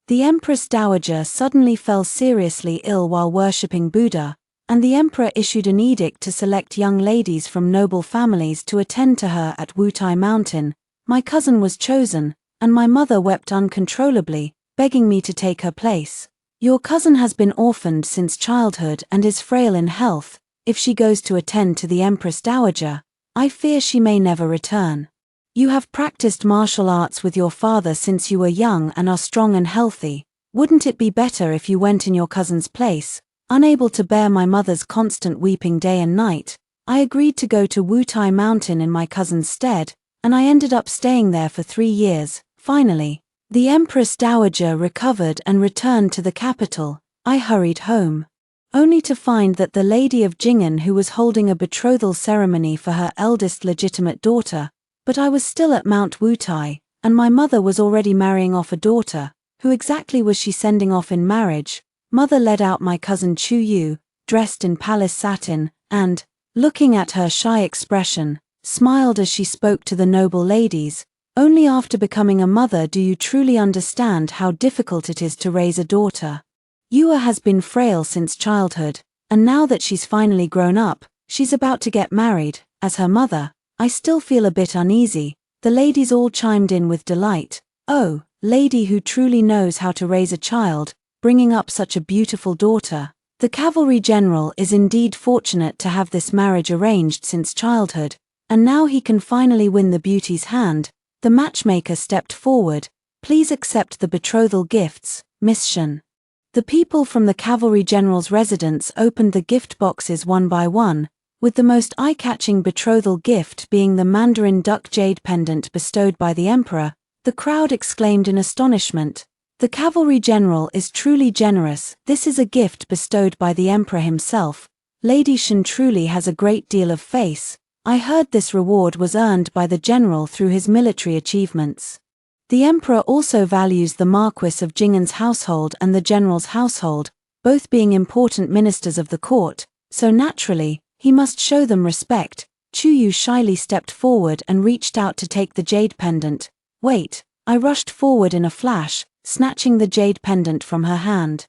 The Empress Dowager suddenly fell seriously ill while worshipping Buddha, and the emperor issued an edict to select young ladies from noble families to attend to her at Wutai Mountain. My cousin was chosen, and my mother wept uncontrollably, begging me to take her place. Your cousin has been orphaned since childhood and is frail in health. If she goes to attend to the Empress Dowager, I fear she may never return. You have practiced martial arts with your father since you were young and are strong and healthy. Wouldn't it be better if you went in your cousin's place? Unable to bear my mother's constant weeping day and night, I agreed to go to Wutai Mountain in my cousin's stead, and I ended up staying there for 3 years. Finally, the Empress Dowager recovered and returned to the capital. I hurried home, only to find that the Lady of Jingen who was holding a betrothal ceremony for her eldest legitimate daughter, but I was still at Mount Wutai, and my mother was already marrying off a daughter. Who exactly was she sending off in marriage? Mother led out my cousin Chu Yu, dressed in palace satin, and, looking at her shy expression, smiled as she spoke to the noble ladies. Only after becoming a mother do you truly understand how difficult it is to raise a daughter. Yua has been frail since childhood, and now that she's finally grown up, she's about to get married. As her mother, I still feel a bit uneasy. The ladies all chimed in with delight. Oh, lady who truly knows how to raise a child, bringing up such a beautiful daughter. The cavalry general is indeed fortunate to have this marriage arranged since childhood, and now he can finally win the beauty's hand. The matchmaker stepped forward. Please accept the betrothal gifts, Miss Shen. The people from the cavalry general's residence opened the gift boxes one by one, with the most eye-catching betrothal gift being the Mandarin duck jade pendant bestowed by the emperor. The crowd exclaimed in astonishment. The cavalry general is truly generous. This is a gift bestowed by the emperor himself. Lady Shen truly has a great deal of face. I heard this reward was earned by the general through his military achievements. The emperor also values the Marquis of Jingen's household and the general's household, both being important ministers of the court, so naturally, he must show them respect. Chu Yu shyly stepped forward and reached out to take the jade pendant. Wait, I rushed forward in a flash, snatching the jade pendant from her hand.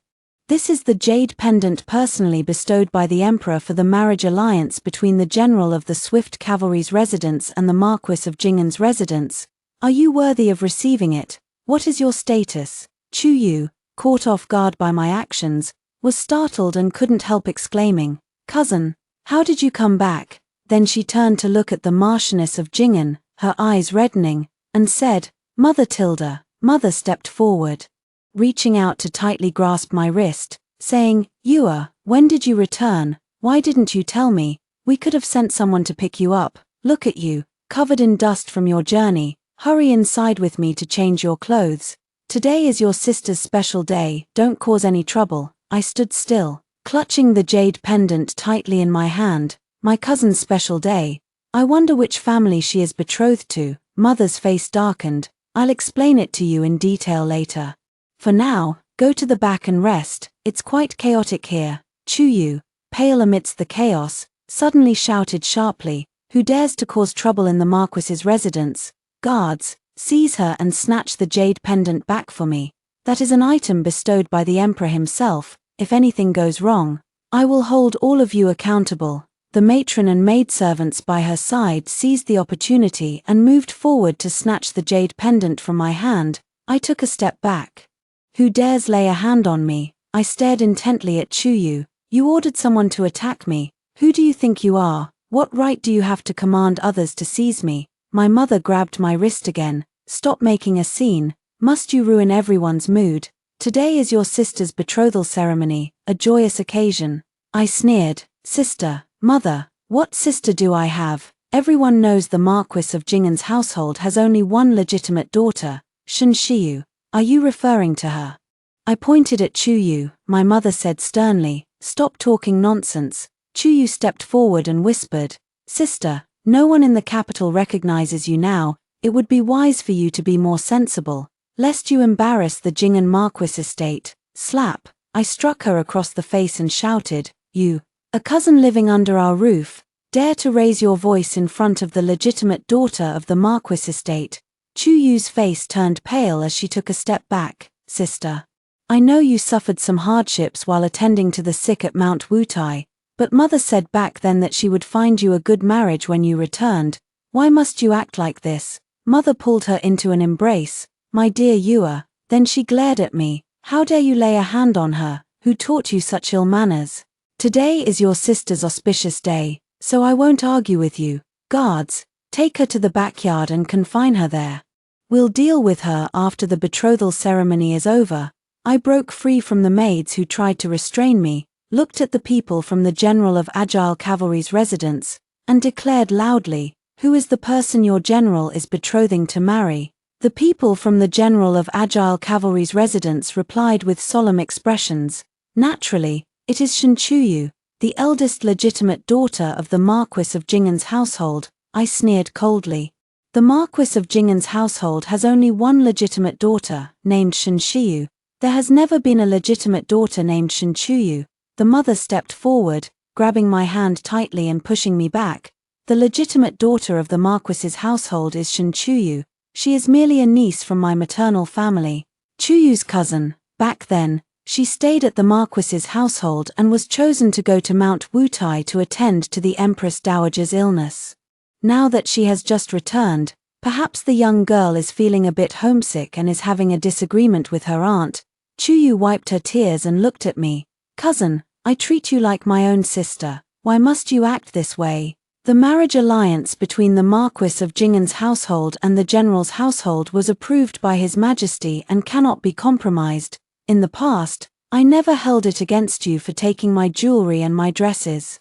This is the jade pendant personally bestowed by the emperor for the marriage alliance between the general of the Swift Cavalry's residence and the Marquis of Jingen's residence. Are you worthy of receiving it? What is your status? Chu Yu, caught off guard by my actions, was startled and couldn't help exclaiming, "Cousin, how did you come back?" Then she turned to look at the Marchioness of Jingen, her eyes reddening, and said, "Mother Tilda." Mother stepped forward, reaching out to tightly grasp my wrist, saying, "Yua, when did you return? Why didn't you tell me? We could have sent someone to pick you up. Look at you, covered in dust from your journey. Hurry inside with me to change your clothes. Today is your sister's special day, don't cause any trouble." I stood still, clutching the jade pendant tightly in my hand. My cousin's special day. I wonder which family she is betrothed to. Mother's face darkened. I'll explain it to you in detail later. For now, go to the back and rest. It's quite chaotic here. Chu Yu, pale amidst the chaos, suddenly shouted sharply, "Who dares to cause trouble in the Marquis's residence? Guards, seize her and snatch the jade pendant back for me. That is an item bestowed by the emperor himself. If anything goes wrong, I will hold all of you accountable." The matron and maidservants by her side seized the opportunity and moved forward to snatch the jade pendant from my hand. I took a step back. "Who dares lay a hand on me?" I stared intently at Chu Yu. "You ordered someone to attack me. Who do you think you are? What right do you have to command others to seize me?" My mother grabbed my wrist again. "Stop making a scene. Must you ruin everyone's mood? Today is your sister's betrothal ceremony, a joyous occasion." I sneered. "Sister, mother, what sister do I have? Everyone knows the Marquis of Jingen's household has only one legitimate daughter, Shen Shiyu. Are you referring to her?" I pointed at Chu Yu. My mother said sternly, "Stop talking nonsense." Chu Yu stepped forward and whispered, "Sister, no one in the capital recognizes you now. It would be wise for you to be more sensible, lest you embarrass the Jingen Marquis estate." Slap! I struck her across the face and shouted, "You, a cousin living under our roof, dare to raise your voice in front of the legitimate daughter of the Marquis estate?" Chu Yu's face turned pale as she took a step back. sister. I know you suffered some hardships while attending to the sick at Mount Wutai, but mother said back then that she would find you a good marriage when you returned. Why must you act like this?" Mother pulled her into an embrace. "My dear Yua," then she glared at me. "How dare you lay a hand on her? Who taught you such ill manners? Today is your sister's auspicious day, so I won't argue with you. Guards, take her to the backyard and confine her there. We'll deal with her after the betrothal ceremony is over." I broke free from the maids who tried to restrain me, looked at the people from the General of Agile Cavalry's residence, and declared loudly, "Who is the person your general is betrothing to marry?" The people from the General of Agile Cavalry's residence replied with solemn expressions. "Naturally, it is Shinchuyu, the eldest legitimate daughter of the Marquis of Jingan's household," I sneered coldly. "The Marquis of Jingan's household has only one legitimate daughter, named Shinshiyu. There has never been a legitimate daughter named Shinchuyu." The mother stepped forward, grabbing my hand tightly and pushing me back. "The legitimate daughter of the Marquis's household is Shinchuyu. She is merely a niece from my maternal family. Chuyu's cousin. Back then, she stayed at the Marquis's household and was chosen to go to Mount Wutai to attend to the Empress Dowager's illness. Now that she has just returned, perhaps the young girl is feeling a bit homesick and is having a disagreement with her aunt." Chuyu wiped her tears and looked at me. "Cousin, I treat you like my own sister. Why must you act this way?" The marriage alliance between the Marquis of Jingan's household and the General's household was approved by His Majesty and cannot be compromised. In the past, I never held it against you for taking my jewelry and my dresses.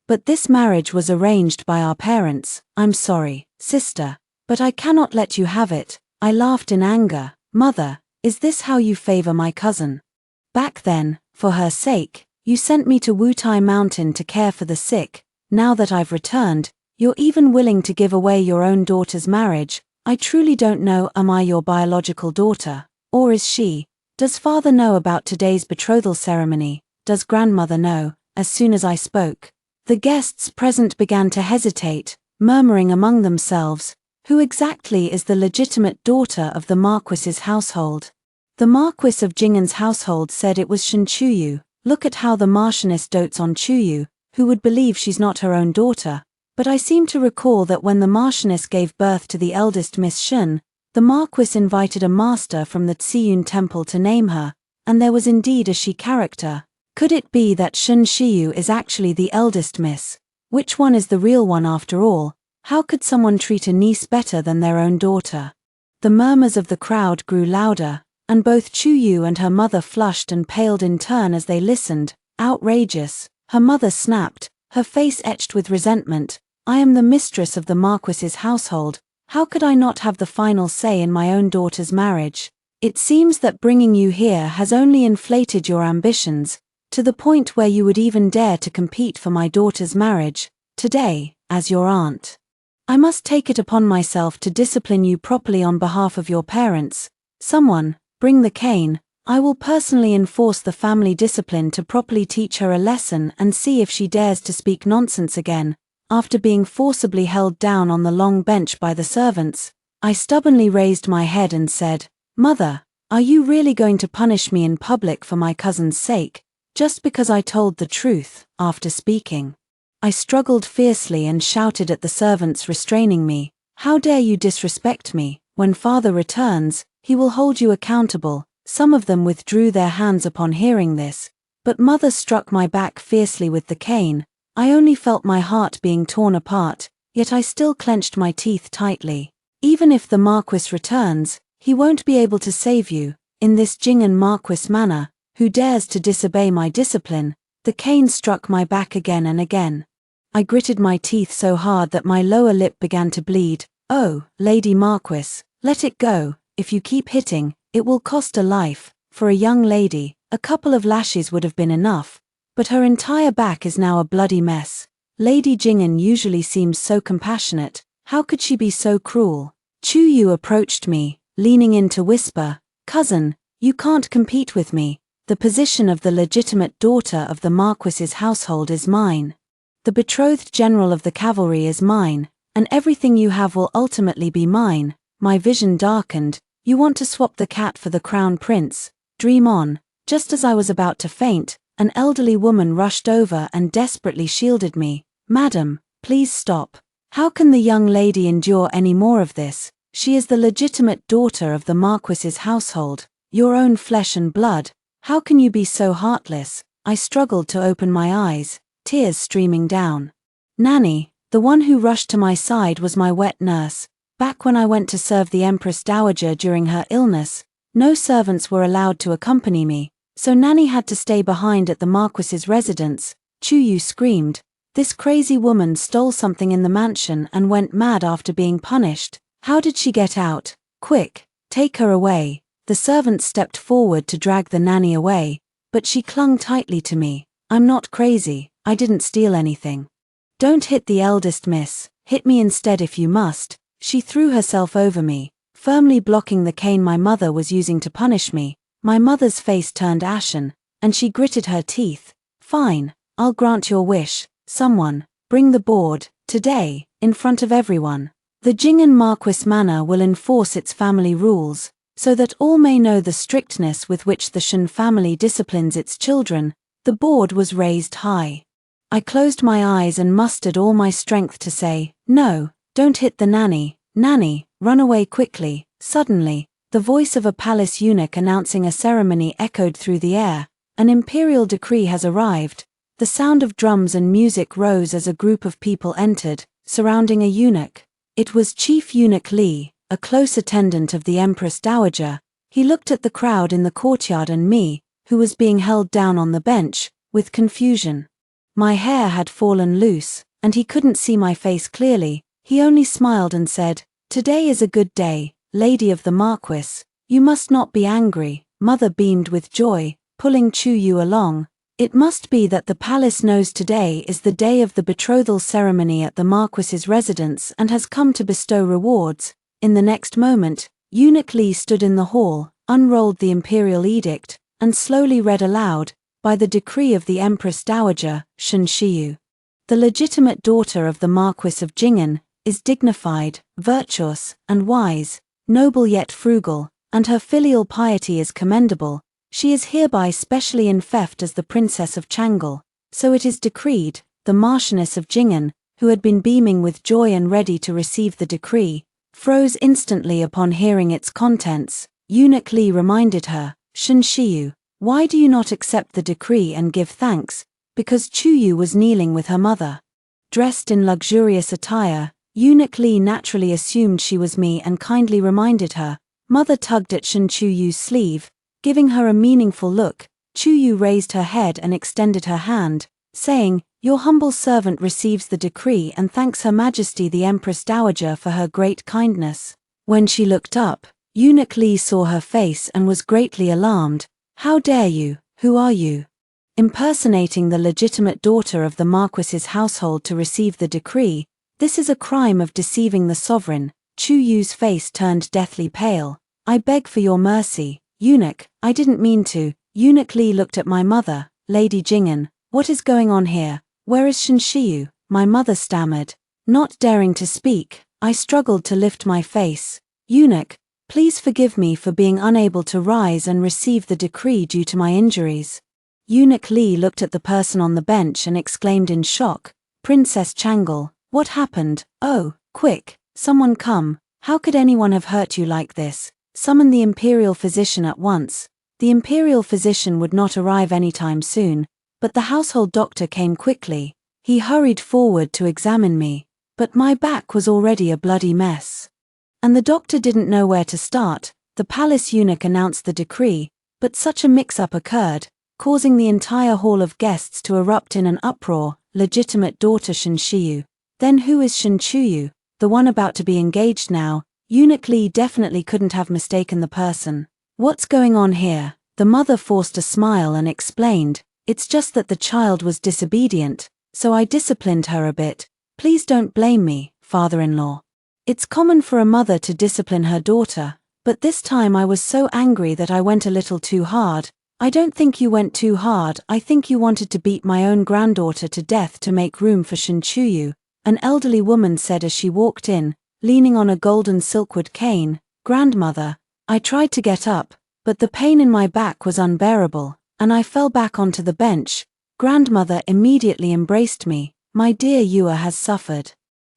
But this marriage was arranged by our parents. I'm sorry, sister, but I cannot let you have it." I laughed in anger. "Mother, is this how you favor my cousin? Back then, for her sake, you sent me to Wutai Mountain to care for the sick. Now that I've returned, you're even willing to give away your own daughter's marriage. I truly don't know, am I your biological daughter? Or is she? Does father know about today's betrothal ceremony? Does grandmother know?" As soon as I spoke, the guests present began to hesitate, murmuring among themselves, "Who exactly is the legitimate daughter of the Marquis's household?" The Marquis of Jingan's household said it was Shinchuyu. Look at how the Marchioness dotes on Chuyu. Who would believe she's not her own daughter? But I seem to recall that when the Marchioness gave birth to the eldest Miss Shun, the Marquis invited a master from the Tsiyun Temple to name her, and there was indeed a she character. Could it be that Shun Shiyu is actually the eldest miss? Which one is the real one after all? How could someone treat a niece better than their own daughter? The murmurs of the crowd grew louder, and both Chuyu and her mother flushed and paled in turn as they listened. "Outrageous," her mother snapped, her face etched with resentment. "I am the mistress of the Marquis's household. How could I not have the final say in my own daughter's marriage? It seems that bringing you here has only inflated your ambitions, to the point where you would even dare to compete for my daughter's marriage. Today, as your aunt, I must take it upon myself to discipline you properly on behalf of your parents. Someone, bring the cane. I will personally enforce the family discipline to properly teach her a lesson and see if she dares to speak nonsense again." After being forcibly held down on the long bench by the servants, I stubbornly raised my head and said, "Mother, are you really going to punish me in public for my cousin's sake, just because I told the truth?" After speaking, I struggled fiercely and shouted at the servants restraining me, "How dare you disrespect me? When father returns, he will hold you accountable." Some of them withdrew their hands upon hearing this, but mother struck my back fiercely with the cane. I only felt my heart being torn apart, yet I still clenched my teeth tightly. "Even if the Marquis returns, he won't be able to save you, in this Jingan Marquis manner. Who dares to disobey my discipline?" The cane struck my back again and again. I gritted my teeth so hard that my lower lip began to bleed. "Oh, Lady Marquis, let it go. If you keep hitting, it will cost a life." For a young lady, a couple of lashes would have been enough, but her entire back is now a bloody mess. Lady Jingan usually seems so compassionate. How could she be so cruel? Chuyu approached me, leaning in to whisper, "Cousin, you can't compete with me. The position of the legitimate daughter of the Marquis's household is mine. The betrothed general of the cavalry is mine, and everything you have will ultimately be mine." My vision darkened. "You want to swap the cat for the crown prince? dream on. Just as I was about to faint, an elderly woman rushed over and desperately shielded me. Madam, please stop. How can the young lady endure any more of this? She is the legitimate daughter of the Marquis's household, your own flesh and blood. How can you be so heartless? I struggled to open my eyes, tears streaming down. Nanny, the one who rushed to my side, was my wet nurse. Back when I went to serve the Empress Dowager during her illness, no servants were allowed to accompany me, so Nanny had to stay behind at the Marquis's residence. Chuyu screamed. This crazy woman stole something in the mansion and went mad after being punished. How did she get out? Quick, take her away. The servant stepped forward to drag the nanny away, but she clung tightly to me. I'm not crazy, I didn't steal anything. Don't hit the eldest miss, hit me instead if you must. She threw herself over me, firmly blocking the cane my mother was using to punish me. My mother's face turned ashen, and she gritted her teeth. Fine, I'll grant your wish. Someone, bring the board, today, in front of everyone. The Jing'an Marquis Manor will enforce its family rules, so that all may know the strictness with which the Shen family disciplines its children. The board was raised high. I closed my eyes and mustered all my strength to say, no, don't hit the nanny. Nanny, run away quickly. Suddenly, the voice of a palace eunuch announcing a ceremony echoed through the air. An imperial decree has arrived. The sound of drums and music rose as a group of people entered, surrounding a eunuch. It was Chief Eunuch Li, a close attendant of the Empress Dowager. He looked at the crowd in the courtyard and me, who was being held down on the bench, with confusion. My hair had fallen loose, and he couldn't see my face clearly. He only smiled and said, "Today is a good day, Lady of the Marquis. You must not be angry." Mother beamed with joy, pulling Chuyu along. It must be that the palace knows today is the day of the betrothal ceremony at the Marquis's residence and has come to bestow rewards. In the next moment, Eunuch Li stood in the hall, unrolled the imperial edict, and slowly read aloud, by the decree of the Empress Dowager, Shen Shiyu. The legitimate daughter of the Marquis of Jing'an is dignified, virtuous, and wise, noble yet frugal, and her filial piety is commendable. She is hereby specially enfeoffed as the Princess of Tangled. So it is decreed. The Marchioness of Jing'an, who had been beaming with joy and ready to receive the decree, froze instantly upon hearing its contents. Eunuch Li reminded her, "Shen Shiyu, why do you not accept the decree and give thanks?" Because Chuyu was kneeling with her mother. Dressed in luxurious attire, Eunuch Li naturally assumed she was me and kindly reminded her. Mother tugged at Shen Chuyu's sleeve, giving her a meaningful look. Chuyu raised her head and extended her hand, saying, "Your humble servant receives the decree and thanks Her Majesty the Empress Dowager for her great kindness." When she looked up, Eunuch Li saw her face and was greatly alarmed. "How dare you? Who are you?" Impersonating the legitimate daughter of the Marquis's household to receive the decree, this is a crime of deceiving the sovereign. Chuyu's face turned deathly pale. "I beg for your mercy, Eunuch, I didn't mean to." Eunuch Li looked at my mother. "Lady Jing'an, what is going on here? Where is Shen Shiyu?" My mother stammered. Not daring to speak, I struggled to lift my face. "Eunuch, please forgive me for being unable to rise and receive the decree due to my injuries." Eunuch Li looked at the person on the bench and exclaimed in shock, "Princess Changle, what happened? Oh, quick, someone come. How could anyone have hurt you like this? Summon the imperial physician at once." The imperial physician would not arrive anytime soon, but the household doctor came quickly. He hurried forward to examine me, but my back was already a bloody mess. And the doctor didn't know where to start. The palace eunuch announced the decree, but such a mix-up occurred, causing the entire hall of guests to erupt in an uproar. Legitimate daughter Shen Shiyu. Then who is Shen Chuyu? The one about to be engaged now? Eunuch Li definitely couldn't have mistaken the person. "What's going on here?" The mother forced a smile and explained, "It's just that the child was disobedient, so I disciplined her a bit. Please don't blame me, father-in-law. It's common for a mother to discipline her daughter, but this time I was so angry that I went a little too hard." "I don't think you went too hard. I think you wanted to beat my own granddaughter to death to make room for Shen Chuyu," an elderly woman said as she walked in, leaning on a golden silkwood cane. "Grandmother." I tried to get up, But the pain in my back was unbearable, and I fell back onto the bench. Grandmother immediately embraced me. My dear Ewa has suffered.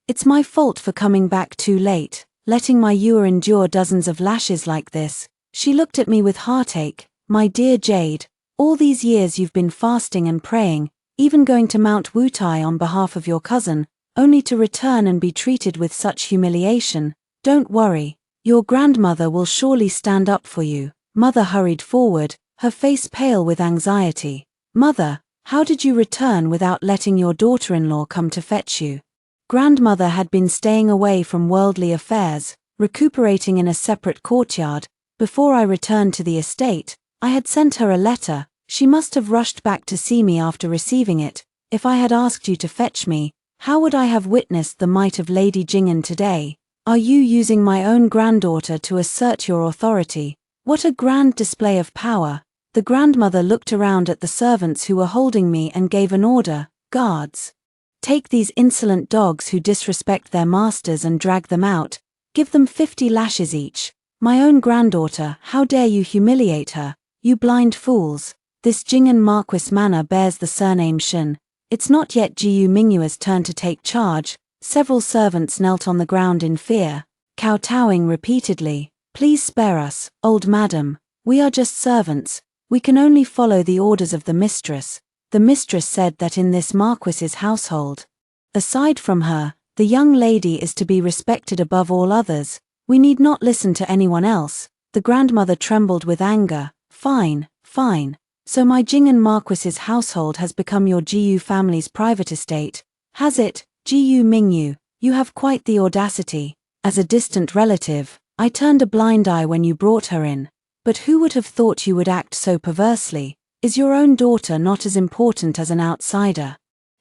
It's my fault for coming back too late, letting my Ewa endure dozens of lashes like this. She looked at me with heartache. My dear Jade, all these years you've been fasting and praying, even going to Mount Wutai on behalf of your cousin, only to return and be treated with such humiliation. Don't worry, your grandmother will surely stand up for you. Mother hurried forward, her face pale with anxiety. Mother, how did you return without letting your daughter-in-law come to fetch you? Grandmother had been staying away from worldly affairs, recuperating in a separate courtyard. Before I returned to the estate, I had sent her a letter. She must have rushed back to see me after receiving it. If I had asked you to fetch me, how would I have witnessed the might of Lady Jing'an today? Are you using my own granddaughter to assert your authority? What a grand display of power! The grandmother looked around at the servants who were holding me and gave an order. Guards, take these insolent dogs who disrespect their masters and drag them out. Give them 50 lashes each. My own granddaughter, how dare you humiliate her? You blind fools. This Jing'an Marquis manor bears the surname Shen. It's not yet Jiu Mingyue's turn to take charge. Several servants knelt on the ground in fear, kowtowing repeatedly. Please spare us, old madam. We are just servants. We can only follow the orders of the mistress. The mistress said that in this Marquis's household, aside from her, the young lady is to be respected above all others. We need not listen to anyone else. The grandmother trembled with anger. Fine, fine. So my Jing'an Marquis's household has become your Jiu family's private estate, has it? Jiu Mingyu, you have quite the audacity. As a distant relative, I turned a blind eye when you brought her in. But who would have thought you would act so perversely? Is your own daughter not as important as an outsider?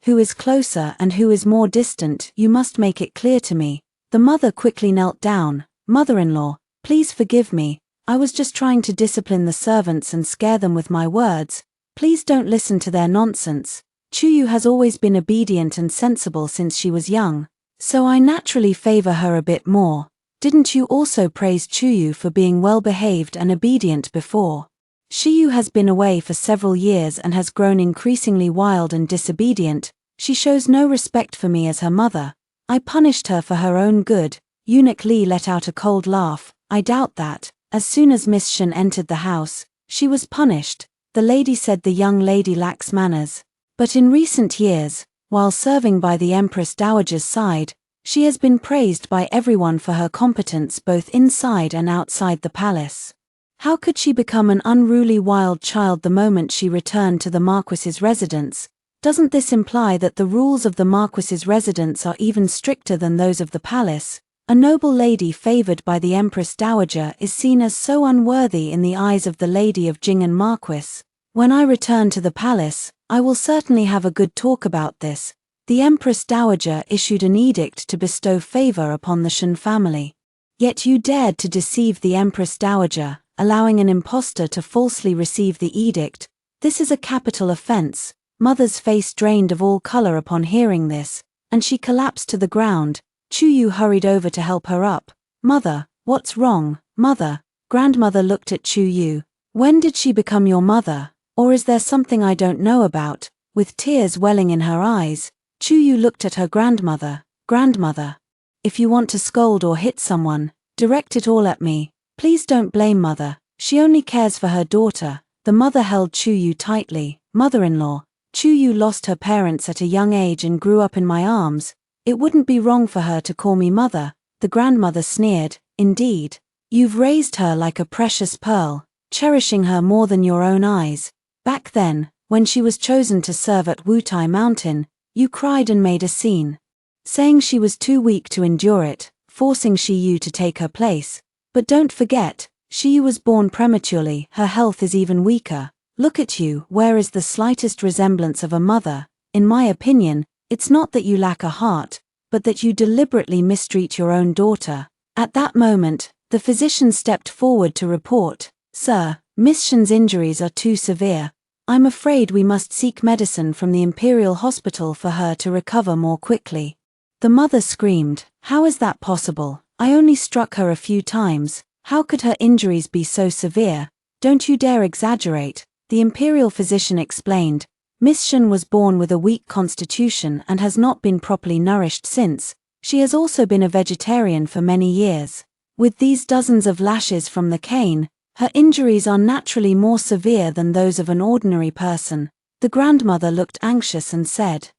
Who is closer and who is more distant? You must make it clear to me. The mother quickly knelt down. Mother-in-law, please forgive me. I was just trying to discipline the servants and scare them with my words. Please don't listen to their nonsense. Chuyu has always been obedient and sensible since she was young, so I naturally favor her a bit more. Didn't you also praise Chuyu for being well-behaved and obedient before? Shiyu has been away for several years and has grown increasingly wild and disobedient. She shows no respect for me as her mother. I punished her for her own good. Eunuch Li let out a cold laugh. I doubt that. As soon as Miss Shen entered the house, she was punished. The lady said the young lady lacks manners. But in recent years, while serving by the Empress Dowager's side, she has been praised by everyone for her competence both inside and outside the palace. How could she become an unruly wild child the moment she returned to the Marquis's residence? Doesn't this imply that the rules of the Marquis's residence are even stricter than those of the palace? A noble lady favored by the Empress Dowager is seen as so unworthy in the eyes of the Lady of Jing'an Marquis. When I return to the palace, I will certainly have a good talk about this. The Empress Dowager issued an edict to bestow favor upon the Shen family. Yet you dared to deceive the Empress Dowager, allowing an impostor to falsely receive the edict. This is a capital offense. Mother's face drained of all color upon hearing this, and she collapsed to the ground. Chuyu hurried over to help her up. Mother, what's wrong, mother? Grandmother looked at Chuyu. When did she become your mother? Or is there something I don't know about? With tears welling in her eyes, Chuyu looked at her grandmother. Grandmother, if you want to scold or hit someone, direct it all at me. Please don't blame mother. She only cares for her daughter. The mother held Chuyu tightly. Mother-in-law, Chuyu lost her parents at a young age and grew up in my arms. It wouldn't be wrong for her to call me mother. The grandmother sneered. Indeed. You've raised her like a precious pearl, cherishing her more than your own eyes. Back then, when she was chosen to serve at Wutai Mountain, you cried and made a scene, saying she was too weak to endure it, forcing Shiyu to take her place. But don't forget, Shiyu was born prematurely, her health is even weaker. Look at you, where is the slightest resemblance of a mother? In my opinion, it's not that you lack a heart, but that you deliberately mistreat your own daughter. At that moment, the physician stepped forward to report, Sir, Miss Shen's injuries are too severe. I'm afraid we must seek medicine from the Imperial Hospital for her to recover more quickly. The mother screamed, How is that possible? I only struck her a few times. How could her injuries be so severe? Don't you dare exaggerate, the imperial physician explained. Miss Shen was born with a weak constitution and has not been properly nourished since. She has also been a vegetarian for many years. With these dozens of lashes from the cane, her injuries are naturally more severe than those of an ordinary person. The grandmother looked anxious and said,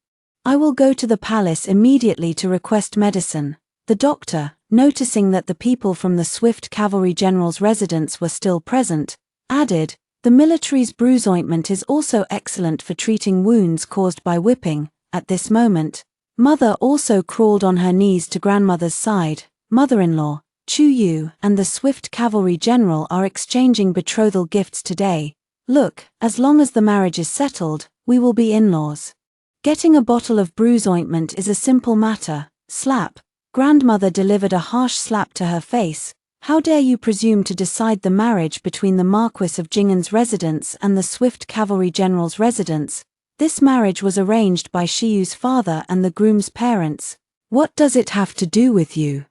I will go to the palace immediately to request medicine. The doctor, noticing that the people from the Swift Cavalry General's residence were still present, added, the military's bruise ointment is also excellent for treating wounds caused by whipping. At this moment, Mother also crawled on her knees to grandmother's side. Mother-in-law, Chu Yu and the Swift Cavalry General are exchanging betrothal gifts today. Look, as long as the marriage is settled, we will be in-laws. Getting a bottle of bruise ointment is a simple matter. Slap. Grandmother delivered a harsh slap to her face. How dare you presume to decide the marriage between the Marquis of Jingan's residence and the Swift Cavalry General's residence? This marriage was arranged by Shiyu's father and the groom's parents. What does it have to do with you?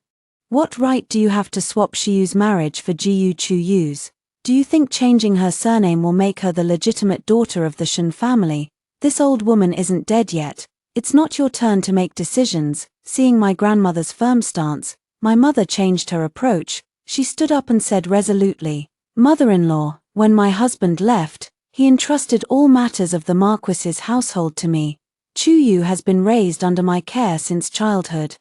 What right do you have to swap Shiyu's marriage for Jiyu Chuyu's? Do you think changing her surname will make her the legitimate daughter of the Shen family? This old woman isn't dead yet. It's not your turn to make decisions. Seeing my grandmother's firm stance, my mother changed her approach. She stood up and said resolutely, Mother-in-law, when my husband left, he entrusted all matters of the Marquis's household to me. Chuyu has been raised under my care since childhood.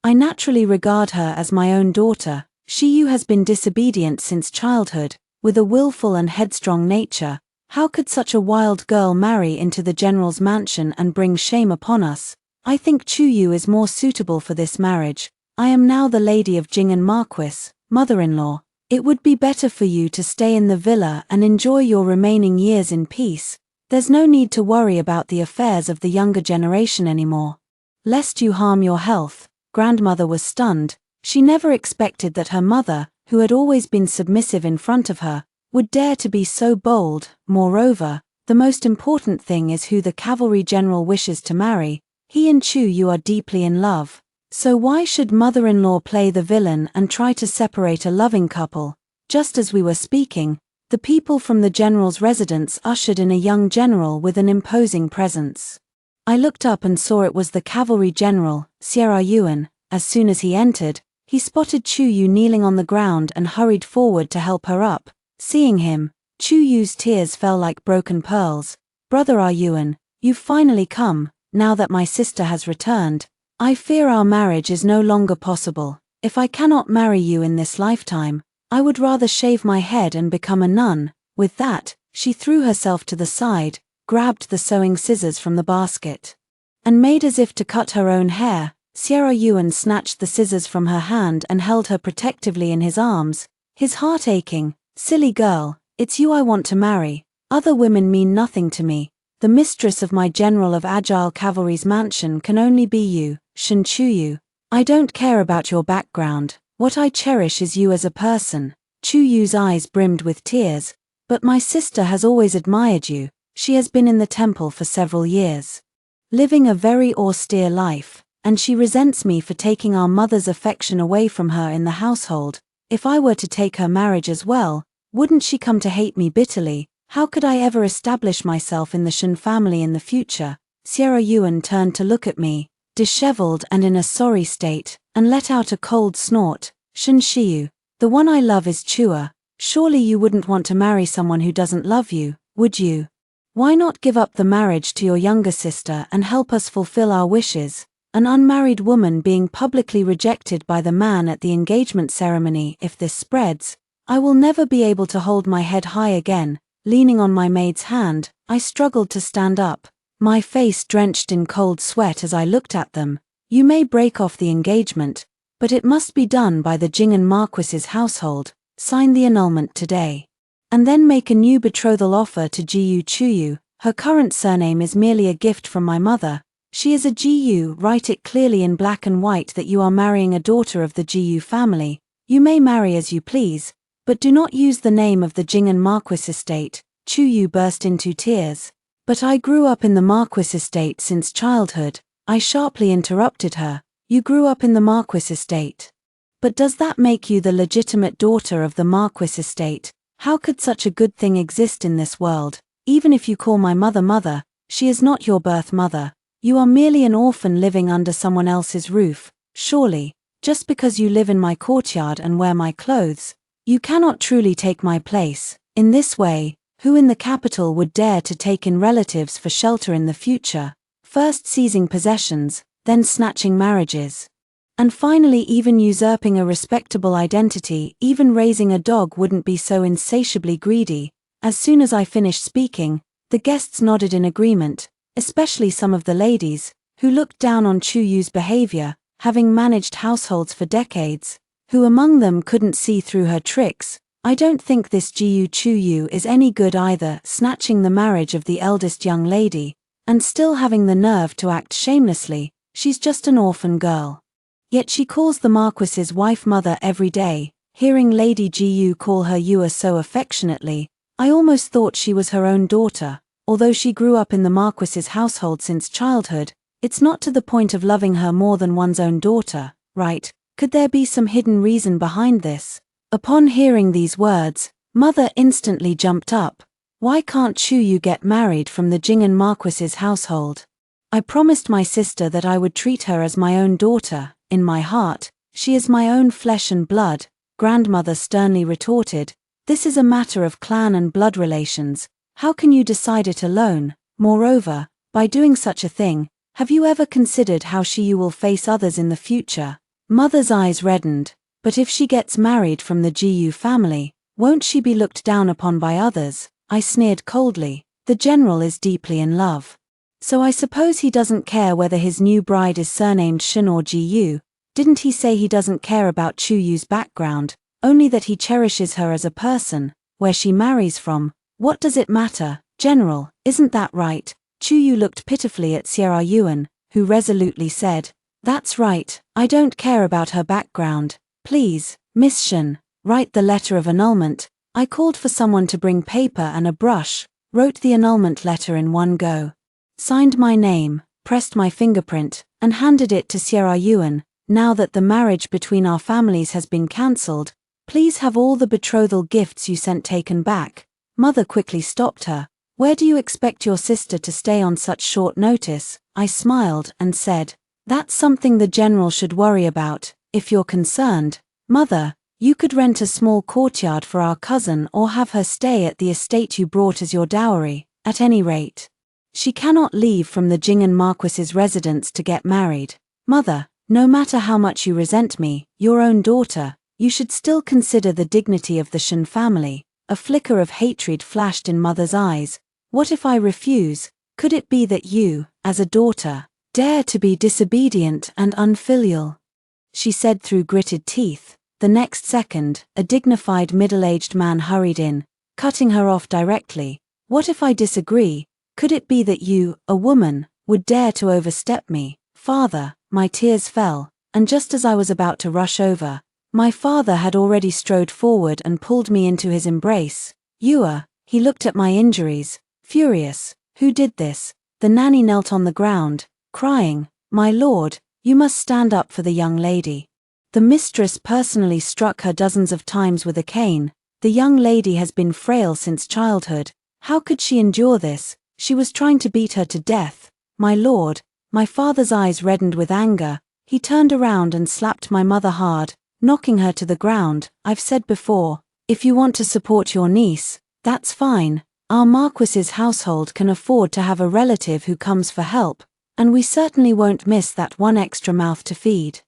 I naturally regard her as my own daughter. Shiyu has been disobedient since childhood, with a willful and headstrong nature. How could such a wild girl marry into the general's mansion and bring shame upon us? I think Chuyu is more suitable for this marriage. I am now the lady of Jingan Marquis. Mother-in-law, it would be better for you to stay in the villa and enjoy your remaining years in peace. There's no need to worry about the affairs of the younger generation anymore. Lest you harm your health. Grandmother was stunned. She never expected that her mother, who had always been submissive in front of her, would dare to be so bold. Moreover, the most important thing is who the cavalry general wishes to marry. He and Chu are deeply in love. So why should mother-in-law play the villain and try to separate a loving couple? Just as we were speaking, the people from the general's residence ushered in a young general with an imposing presence. I looked up and saw it was the cavalry general, Sierra Yuan. As soon as he entered, he spotted Chu Yu kneeling on the ground and hurried forward to help her up. Seeing him, Chu Yu's tears fell like broken pearls. Brother Yuan, you've finally come. Now that my sister has returned, I fear our marriage is no longer possible. If I cannot marry you in this lifetime, I would rather shave my head and become a nun. With that, she threw herself to the side, grabbed the sewing scissors from the basket, and made as if to cut her own hair. Sierra Yuan snatched the scissors from her hand and held her protectively in his arms, his heart aching. Silly girl, it's you I want to marry. Other women mean nothing to me. The mistress of my general of Agile Cavalry's mansion can only be you, Shen Chuyu. I don't care about your background. What I cherish is you as a person. Chuyu's eyes brimmed with tears. But my sister has always admired you. She has been in the temple for several years, living a very austere life, and she resents me for taking our mother's affection away from her in the household. If I were to take her marriage as well, wouldn't she come to hate me bitterly? How could I ever establish myself in the Shen family in the future? Sierra Yuan turned to look at me, disheveled and in a sorry state, and let out a cold snort. Shen Shiyu, the one I love is Chua. Surely you wouldn't want to marry someone who doesn't love you, would you? Why not give up the marriage to your younger sister and help us fulfill our wishes? An unmarried woman being publicly rejected by the man at the engagement ceremony. If this spreads, I will never be able to hold my head high again. Leaning on my maid's hand, I struggled to stand up, my face drenched in cold sweat as I looked at them. You may break off the engagement, but it must be done by the Jingan Marquis's household. Sign the annulment today. And then make a new betrothal offer to Jiyu Chuyu. Her current surname is merely a gift from my mother. She is a Jiyu. Write it clearly in black and white that you are marrying a daughter of the Jiyu family. You may marry as you please, but do not use the name of the Jingan Marquis estate. Chuyu burst into tears. But I grew up in the Marquis estate since childhood. I sharply interrupted her. You grew up in the Marquis estate. But does that make you the legitimate daughter of the Marquis estate? How could such a good thing exist in this world? Even if you call my mother mother, she is not your birth mother. You are merely an orphan living under someone else's roof. Surely, just because you live in my courtyard and wear my clothes, you cannot truly take my place. In this way, who in the capital would dare to take in relatives for shelter in the future, first seizing possessions, then snatching marriages, and finally even usurping a respectable identity? Even raising a dog wouldn't be so insatiably greedy. As soon as I finished speaking, the guests nodded in agreement, especially some of the ladies, who looked down on Chuyu's behavior, having managed households for decades. Who among them couldn't see through her tricks? I don't think this Chuyu is any good either, snatching the marriage of the eldest young lady, and still having the nerve to act shamelessly. She's just an orphan girl. Yet she calls the Marquis's wife mother every day. Hearing Lady Jiyu call her Yua so affectionately, I almost thought she was her own daughter. Although she grew up in the Marquis's household since childhood, it's not to the point of loving her more than one's own daughter, right? Could there be some hidden reason behind this? Upon hearing these words, Mother instantly jumped up. Why can't Chuyu get married from the Jing'an Marquis's household? I promised my sister that I would treat her as my own daughter. In my heart, she is my own flesh and blood, grandmother sternly retorted. This is a matter of clan and blood relations. How can you decide it alone? Moreover, by doing such a thing, have you ever considered how Shiyu will face others in the future? Mother's eyes reddened. But if she gets married from the Jiyu family, won't she be looked down upon by others? I sneered coldly. The general is deeply in love. So I suppose he doesn't care whether his new bride is surnamed Shin or Jiyu. Didn't he say he doesn't care about Chuyu's background, only that he cherishes her as a person? Where she marries from, what does it matter? General, isn't that right? Chuyu looked pitifully at Sierra Yuan, who resolutely said, That's right, I don't care about her background. Please, Miss Shin, write the letter of annulment. I called for someone to bring paper and a brush, wrote the annulment letter in one go, signed my name, pressed my fingerprint, and handed it to Sierra Yuan. Now that the marriage between our families has been cancelled, please have all the betrothal gifts you sent taken back. Mother quickly stopped her. Where do you expect your sister to stay on such short notice? I smiled and said, That's something the general should worry about. If you're concerned, Mother, you could rent a small courtyard for our cousin or have her stay at the estate you brought as your dowry. At any rate, she cannot leave from the Jing'an Marquis's residence to get married. Mother, no matter how much you resent me, your own daughter, you should still consider the dignity of the Shin family. A flicker of hatred flashed in Mother's eyes. What if I refuse? Could it be that you, as a daughter, dare to be disobedient and unfilial? She said through gritted teeth. The next second, a dignified middle-aged man hurried in, cutting her off directly. What if I disagree? Could it be that you, a woman, would dare to overstep me? Father, my tears fell, and just as I was about to rush over, my father had already strode forward and pulled me into his embrace. Yua, he looked at my injuries, furious. Who did this? The nanny knelt on the ground, crying, My lord, you must stand up for the young lady. The mistress personally struck her dozens of times with a cane. The young lady has been frail since childhood. How could she endure this? She was trying to beat her to death. My lord, my father's eyes reddened with anger. He turned around and slapped my mother hard, knocking her to the ground. I've said before, if you want to support your niece, that's fine. Our Marquis's household can afford to have a relative who comes for help, and we certainly won't miss that one extra mouth to feed.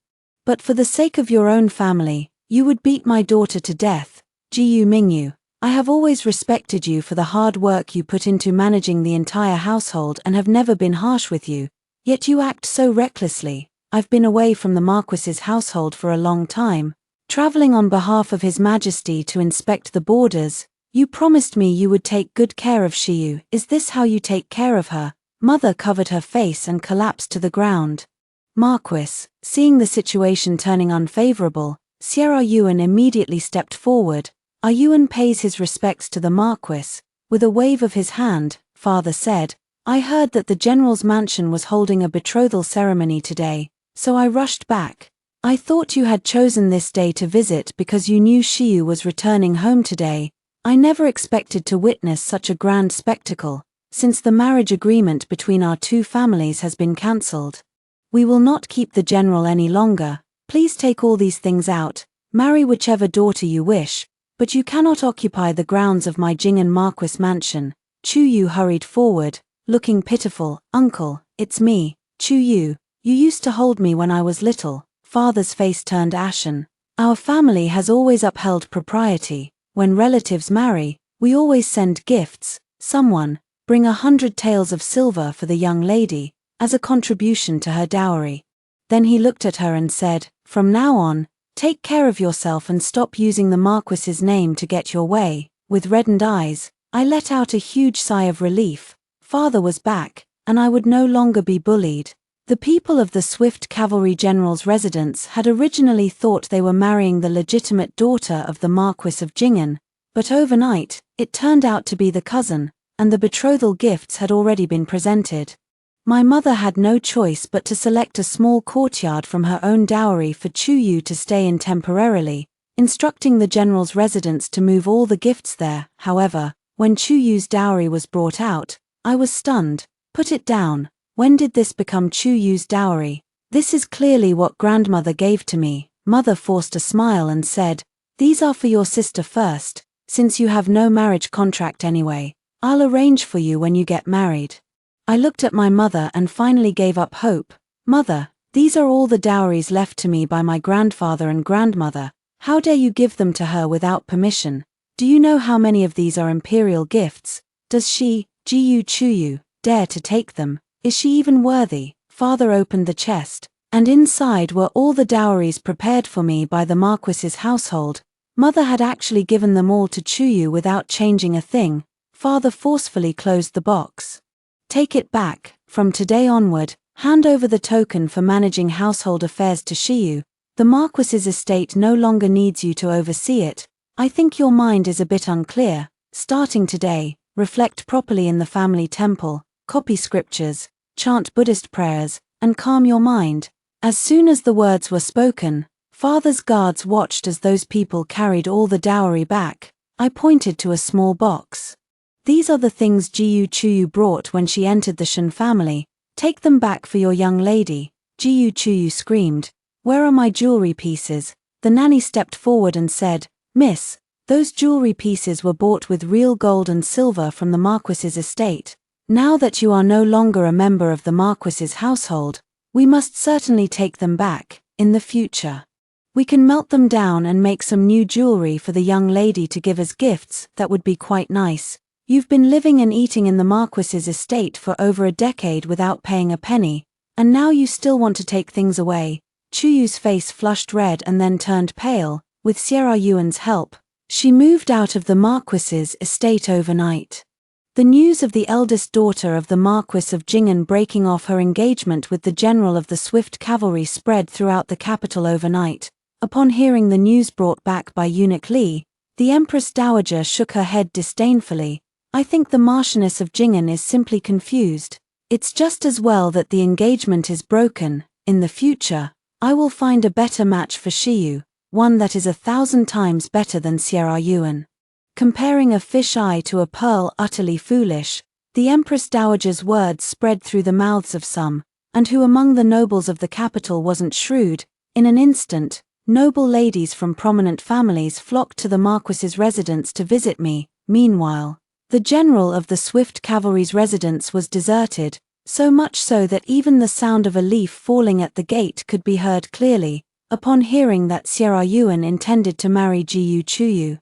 But for the sake of your own family, you would beat my daughter to death. Jiyu Mingyu, I have always respected you for the hard work you put into managing the entire household and have never been harsh with you, yet you act so recklessly. I've been away from the Marquis's household for a long time, traveling on behalf of His Majesty to inspect the borders. You promised me you would take good care of Shiyu. Is this how you take care of her? Mother covered her face and collapsed to the ground. Marquis, seeing the situation turning unfavorable, Sierra Yuan immediately stepped forward. Yuan pays his respects to the Marquis. With a wave of his hand, father said, I heard that the general's mansion was holding a betrothal ceremony today, so I rushed back. I thought you had chosen this day to visit because you knew Shiyu was returning home today. I never expected to witness such a grand spectacle, since the marriage agreement between our two families has been cancelled. We will not keep the general any longer. Please take all these things out, marry whichever daughter you wish, but you cannot occupy the grounds of my Jing'an Marquis mansion. Chu Yu hurried forward, looking pitiful. Uncle, it's me, Chu Yu. You used to hold me when I was little. Father's face turned ashen. Our family has always upheld propriety. When relatives marry, we always send gifts. Someone, bring 100 taels of silver for the young lady, as a contribution to her dowry. Then he looked at her and said, from now on, take care of yourself and stop using the Marquis's name to get your way. With reddened eyes, I let out a huge sigh of relief. Father was back, and I would no longer be bullied. The people of the Swift Cavalry General's residence had originally thought they were marrying the legitimate daughter of the Marquis of Jing'an, but overnight, it turned out to be the cousin, and the betrothal gifts had already been presented. My mother had no choice but to select a small courtyard from her own dowry for Chu Yu to stay in temporarily, instructing the general's residence to move all the gifts there. However, when Chu Yu's dowry was brought out, I was stunned. Put it down. When did this become Chu Yu's dowry? This is clearly what grandmother gave to me. Mother forced a smile and said, these are for your sister first, since you have no marriage contract anyway. I'll arrange for you when you get married. I looked at my mother and finally gave up hope. Mother, these are all the dowries left to me by my grandfather and grandmother. How dare you give them to her without permission? Do you know how many of these are imperial gifts? Does she, Chu Yu, dare to take them? Is she even worthy? Father opened the chest, and inside were all the dowries prepared for me by the Marquis's household. Mother had actually given them all to Chu Yu without changing a thing. Father forcefully closed the box. Take it back. From today onward, hand over the token for managing household affairs to Shiyu. The Marquis's estate no longer needs you to oversee it. I think your mind is a bit unclear. Starting today, reflect properly in the family temple, copy scriptures, chant Buddhist prayers, and calm your mind. As soon as the words were spoken, Father's guards watched as those people carried all the dowry back. I pointed to a small box. These are the things Chu Yu brought when she entered the Shen family. Take them back for your young lady. Chu Yu screamed. Where are my jewelry pieces? The nanny stepped forward and said, Miss, those jewelry pieces were bought with real gold and silver from the Marquis's estate. Now that you are no longer a member of the Marquis's household, we must certainly take them back. In the future, we can melt them down and make some new jewelry for the young lady to give as gifts. That would be quite nice. You've been living and eating in the Marquis's estate for over a decade without paying a penny, and now you still want to take things away. Chu Yu's face flushed red and then turned pale. With Sierra Yuan's help, she moved out of the Marquis's estate overnight. The news of the eldest daughter of the Marquis of Jing'an breaking off her engagement with the general of the Swift Cavalry spread throughout the capital overnight. Upon hearing the news brought back by Eunuch Li, the Empress Dowager shook her head disdainfully. I think the Marchioness of Jing'an is simply confused. It's just as well that the engagement is broken. In the future, I will find a better match for Shiyu, one that is 1,000 times better than Sierra Yuan. Comparing a fish eye to a pearl utterly foolish, the Empress Dowager's words spread through the mouths of some, and who among the nobles of the capital wasn't shrewd. In an instant, noble ladies from prominent families flocked to the Marquis's residence to visit me. Meanwhile, the general of the Swift Cavalry's residence was deserted, so much so that even the sound of a leaf falling at the gate could be heard clearly. Upon hearing that Sierra Yuan intended to marry Chu Yu,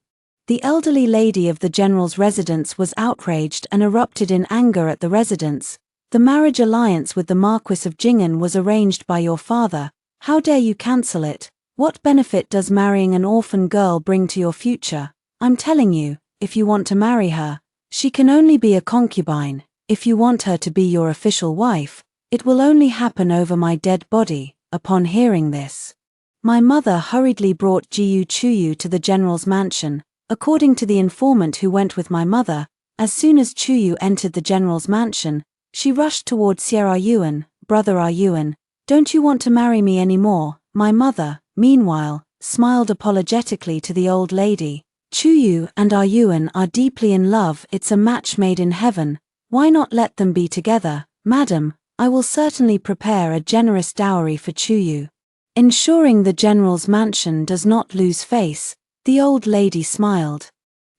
the elderly lady of the general's residence was outraged and erupted in anger at the residence. The marriage alliance with the Marquis of Jing'an was arranged by your father. How dare you cancel it? What benefit does marrying an orphan girl bring to your future? I'm telling you, if you want to marry her, she can only be a concubine. If you want her to be your official wife, it will only happen over my dead body. Upon hearing this, my mother hurriedly brought Chu Yu to the general's mansion. According to the informant who went with my mother, as soon as Chu Yu entered the general's mansion, she rushed toward Sierra Yuan. Brother Yuan, don't you want to marry me anymore? My mother, meanwhile, smiled apologetically to the old lady. Chuyu and Yuan are deeply in love, it's a match made in heaven, why not let them be together, madam? I will certainly prepare a generous dowry for Chuyu. Ensuring the general's mansion does not lose face, the old lady smiled.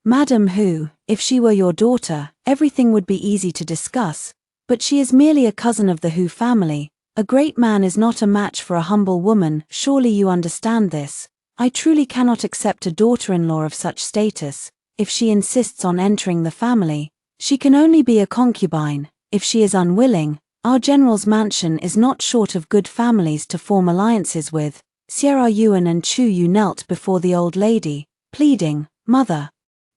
Madam Hu, if she were your daughter, everything would be easy to discuss, but she is merely a cousin of the Hu family. A great man is not a match for a humble woman, surely you understand this. I truly cannot accept a daughter-in-law of such status. If she insists on entering the family, she can only be a concubine. If she is unwilling, our general's mansion is not short of good families to form alliances with. Sierra Yuan and Chuyu knelt before the old lady, pleading, Mother,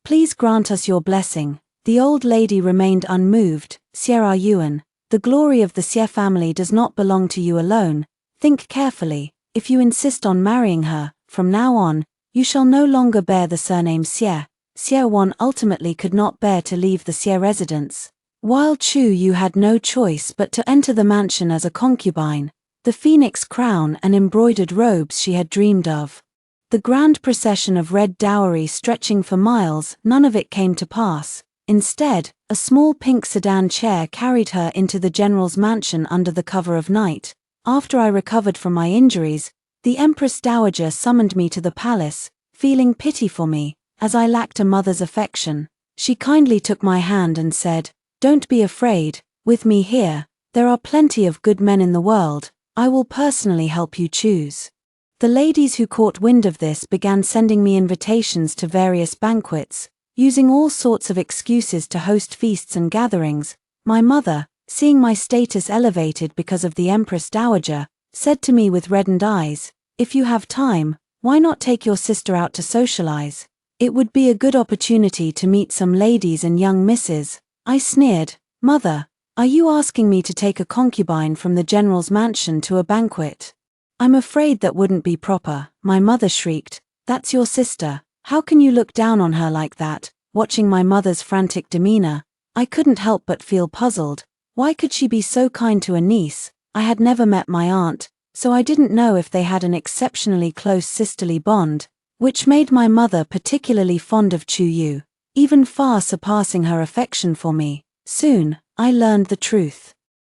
please grant us your blessing. The old lady remained unmoved. Sierra Yuan, the glory of the Xie family does not belong to you alone. Think carefully. If you insist on marrying her, from now on, you shall no longer bear the surname Xie. Xie Wan ultimately could not bear to leave the Xie residence, while Chuyu had no choice but to enter the mansion as a concubine, the phoenix crown and embroidered robes she had dreamed of. The grand procession of red dowry stretching for miles, none of it came to pass. Instead, a small pink sedan chair carried her into the general's mansion under the cover of night. After I recovered from my injuries, the Empress Dowager summoned me to the palace, feeling pity for me, as I lacked a mother's affection. She kindly took my hand and said, Don't be afraid, with me here, there are plenty of good men in the world, I will personally help you choose. The ladies who caught wind of this began sending me invitations to various banquets, using all sorts of excuses to host feasts and gatherings. My mother, seeing my status elevated because of the Empress Dowager, said to me with reddened eyes, If you have time, why not take your sister out to socialize? It would be a good opportunity to meet some ladies and young misses. I sneered, Mother, are you asking me to take a concubine from the general's mansion to a banquet? I'm afraid that wouldn't be proper. My mother shrieked, That's your sister, how can you look down on her like that? Watching my mother's frantic demeanor, I couldn't help but feel puzzled. Why could she be so kind to a niece? I had never met my aunt, so I didn't know if they had an exceptionally close sisterly bond, which made my mother particularly fond of Chuyu, even far surpassing her affection for me. Soon, I learned the truth.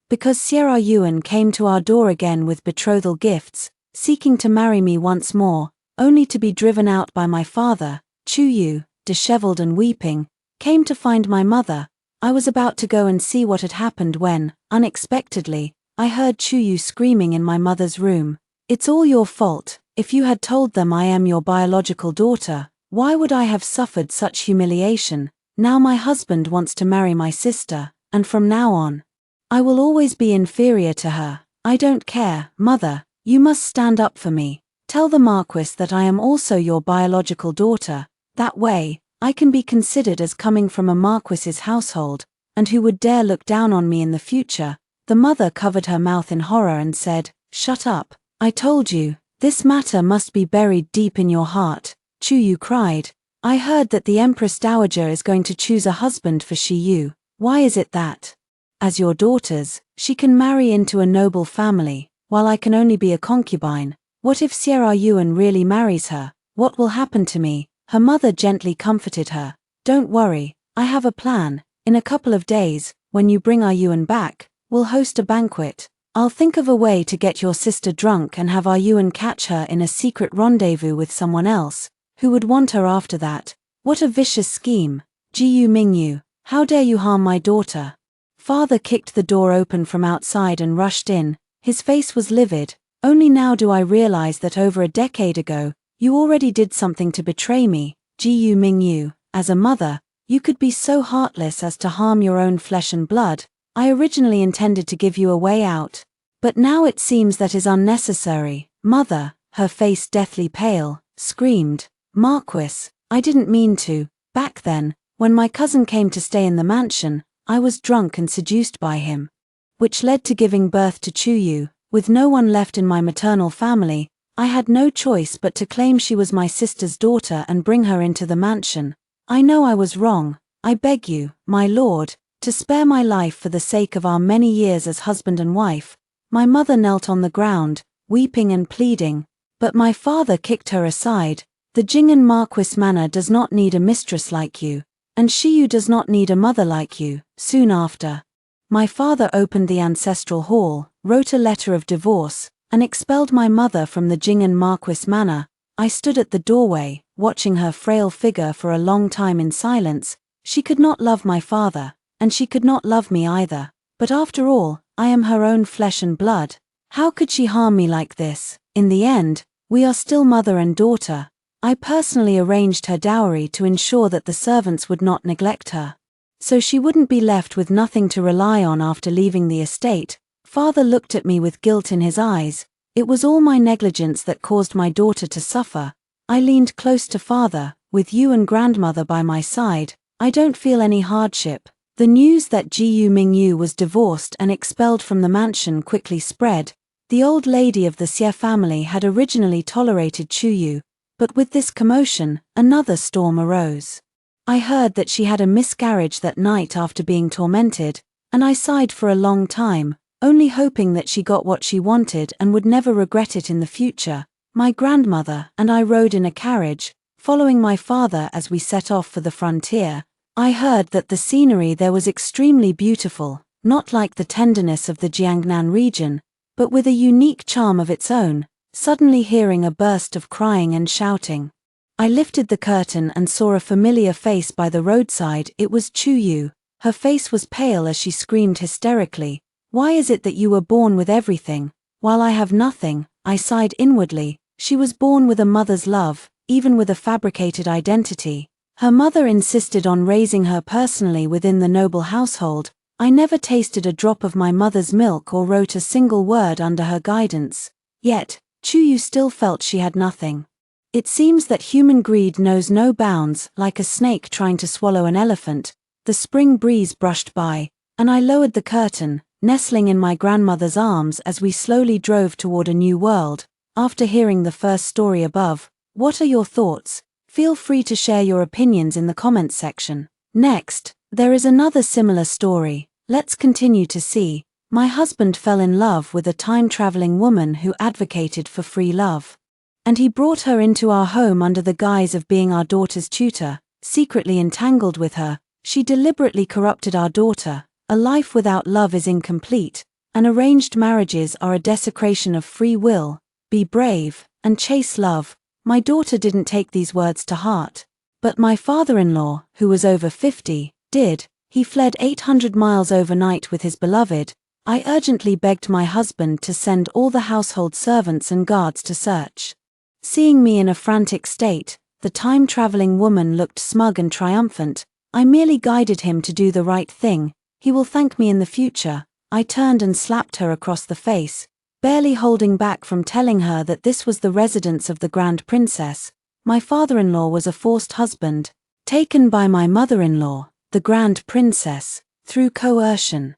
Because Sierra Yuan came to our door again with betrothal gifts, seeking to marry me once more, only to be driven out by my father, Chuyu, disheveled and weeping, came to find my mother. I was about to go and see what had happened when, unexpectedly, I heard Chuyu screaming in my mother's room. It's all your fault. If you had told them I am your biological daughter, why would I have suffered such humiliation? Now my husband wants to marry my sister, and from now on, I will always be inferior to her. I don't care, Mother, you must stand up for me. Tell the Marquis that I am also your biological daughter. That way, I can be considered as coming from a Marquis's household, and who would dare look down on me in the future. The mother covered her mouth in horror and said, Shut up, I told you, this matter must be buried deep in your heart. Chuyu cried, I heard that the Empress Dowager is going to choose a husband for Shiyu. Why is it that, as your daughters, she can marry into a noble family, while I can only be a concubine? What if Sierra Yuan really marries her? What will happen to me? Her mother gently comforted her. Don't worry, I have a plan. In a couple of days, when you bring Yuan back, we'll host a banquet. I'll think of a way to get your sister drunk and have Yuan catch her in a secret rendezvous with someone else, who would want her after that. What a vicious scheme. Jiyu Mingyu, how dare you harm my daughter? Father kicked the door open from outside and rushed in. His face was livid. Only now do I realize that over a decade ago, you already did something to betray me. Jiyu Mingyu, as a mother, you could be so heartless as to harm your own flesh and blood. I originally intended to give you a way out, but now it seems that is unnecessary. Mother, her face deathly pale, screamed, Marquis, I didn't mean to. Back then, when my cousin came to stay in the mansion, I was drunk and seduced by him, which led to giving birth to Chuyu. With no one left in my maternal family, I had no choice but to claim she was my sister's daughter and bring her into the mansion. I know I was wrong. I beg you, my lord, to spare my life for the sake of our many years as husband and wife. My mother knelt on the ground, weeping and pleading, but my father kicked her aside. The Jing'an Marquis Manor does not need a mistress like you, and Shiyu does not need a mother like you." Soon after, my father opened the ancestral hall, wrote a letter of divorce, and expelled my mother from the Jing'an Marquis Manor. I stood at the doorway, watching her frail figure for a long time in silence. She could not love my father, and she could not love me either. But after all, I am her own flesh and blood. How could she harm me like this? In the end, we are still mother and daughter. I personally arranged her dowry to ensure that the servants would not neglect her, so she wouldn't be left with nothing to rely on after leaving the estate. Father looked at me with guilt in his eyes. It was all my negligence that caused my daughter to suffer. I leaned close to father. With you and grandmother by my side, I don't feel any hardship. The news that Jiyu Mingyu was divorced and expelled from the mansion quickly spread. The old lady of the Xie family had originally tolerated Chuyu, but with this commotion, another storm arose. I heard that she had a miscarriage that night after being tormented, and I sighed for a long time, only hoping that she got what she wanted and would never regret it in the future. My grandmother and I rode in a carriage, following my father as we set off for the frontier. I heard that the scenery there was extremely beautiful, not like the tenderness of the Jiangnan region, but with a unique charm of its own. Suddenly hearing a burst of crying and shouting, I lifted the curtain and saw a familiar face by the roadside. It was Chuyu. Her face was pale as she screamed hysterically, "Why is it that you were born with everything, while I have nothing?" I sighed inwardly. She was born with a mother's love, even with a fabricated identity. Her mother insisted on raising her personally within the noble household. I never tasted a drop of my mother's milk or wrote a single word under her guidance. Yet, Chuyu still felt she had nothing. It seems that human greed knows no bounds. Like a snake trying to swallow an elephant, the spring breeze brushed by, and I lowered the curtain, nestling in my grandmother's arms as we slowly drove toward a new world. After hearing the first story above, what are your thoughts? Feel free to share your opinions in the comments section. Next, there is another similar story. Let's continue to see. My husband fell in love with a time-traveling woman who advocated for free love. And he brought her into our home under the guise of being our daughter's tutor. Secretly entangled with her, she deliberately corrupted our daughter. A life without love is incomplete, and arranged marriages are a desecration of free will. Be brave, and chase love. My daughter didn't take these words to heart. But my father-in-law, who was over 50, did. He fled 800 miles overnight with his beloved. I urgently begged my husband to send all the household servants and guards to search. Seeing me in a frantic state, the time-traveling woman looked smug and triumphant. I merely guided him to do the right thing. He will thank me in the future. I turned and slapped her across the face, barely holding back from telling her that this was the residence of the Grand Princess. My father-in-law was a forced husband, taken by my mother-in-law, the Grand Princess, through coercion.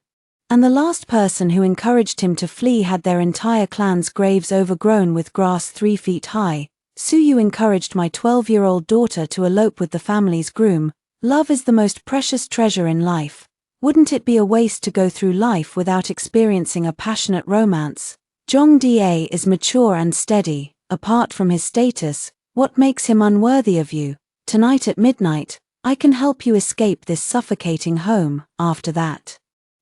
And the last person who encouraged him to flee had their entire clan's graves overgrown with grass 3 feet high. Suyu encouraged my 12-year-old daughter to elope with the family's groom. Love is the most precious treasure in life. Wouldn't it be a waste to go through life without experiencing a passionate romance? Zhong Da is mature and steady. Apart from his status, what makes him unworthy of you? Tonight at midnight, I can help you escape this suffocating home. After that,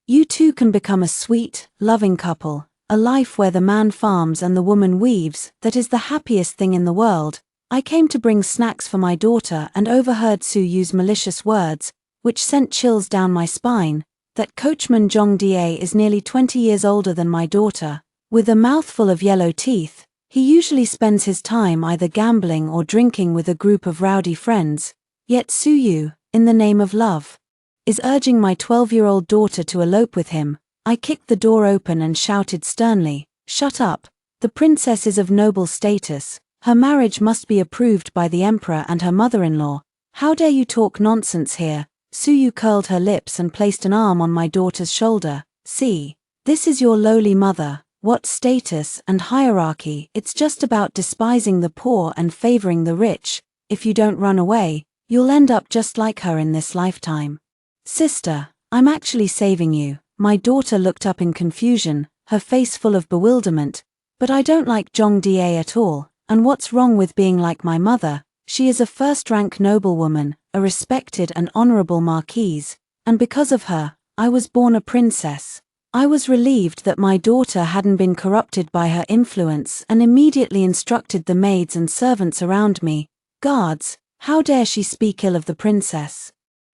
you two can become a sweet, loving couple, a life where the man farms and the woman weaves. That is the happiest thing in the world. I came to bring snacks for my daughter and overheard Su use malicious words, which sent chills down my spine. That coachman Zhong Da is nearly 20 years older than my daughter. With a mouthful of yellow teeth, he usually spends his time either gambling or drinking with a group of rowdy friends. Yet Suyu, in the name of love, is urging my 12-year-old daughter to elope with him. I kicked the door open and shouted sternly, "Shut up! The princess is of noble status. Her marriage must be approved by the emperor and her mother-in-law. How dare you talk nonsense here?" Suyu curled her lips and placed an arm on my daughter's shoulder. "See, this is your lowly mother. What status and hierarchy? It's just about despising the poor and favoring the rich. If you don't run away, you'll end up just like her in this lifetime." "Sister, I'm actually saving you." My daughter looked up in confusion, her face full of bewilderment. "But I don't like Zhong Da at all, and what's wrong with being like my mother?" She is a first-rank noblewoman, a respected and honorable marquise, and because of her, I was born a princess. I was relieved that my daughter hadn't been corrupted by her influence and immediately instructed the maids and servants around me, "Guards, how dare she speak ill of the princess?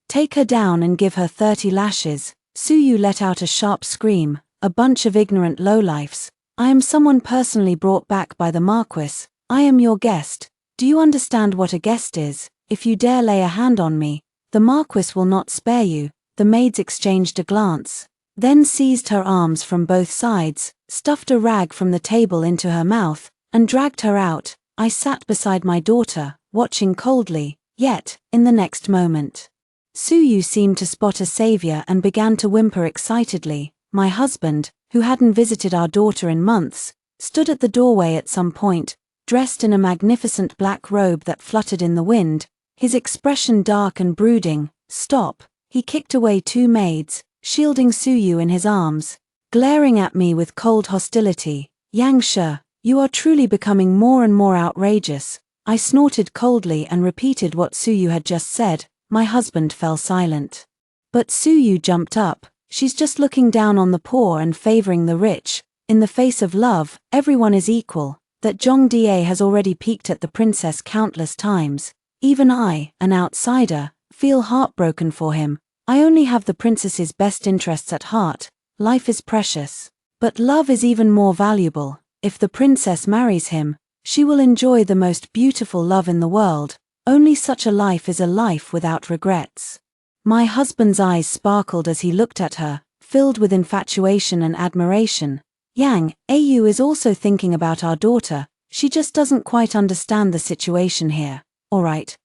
Take her down and give her 30 lashes." Suyu let out a sharp scream. "A bunch of ignorant lowlifes. I am someone personally brought back by the Marquis. I am your guest. Do you understand what a guest is? If you dare lay a hand on me, the Marquis will not spare you." The maids exchanged a glance, then seized her arms from both sides, stuffed a rag from the table into her mouth, and dragged her out. I sat beside my daughter, watching coldly, yet, in the next moment, Suyu seemed to spot a savior and began to whimper excitedly. My husband, who hadn't visited our daughter in months, stood at the doorway at some point, dressed in a magnificent black robe that fluttered in the wind, his expression dark and brooding. "Stop." He kicked away 2 maids, shielding Suyu in his arms, glaring at me with cold hostility. "Yang She, you are truly becoming more and more outrageous." I snorted coldly and repeated what Suyu had just said. My husband fell silent. But Suyu jumped up. "She's just looking down on the poor and favoring the rich. In the face of love, everyone is equal. That Zhong Da has already peeked at the princess countless times. Even I, an outsider, feel heartbroken for him. I only have the princess's best interests at heart. Life is precious. But love is even more valuable. If the princess marries him, she will enjoy the most beautiful love in the world. Only such a life is a life without regrets." My husband's eyes sparkled as he looked at her, filled with infatuation and admiration. "Yang, Au is also thinking about our daughter. She just doesn't quite understand the situation here. All right,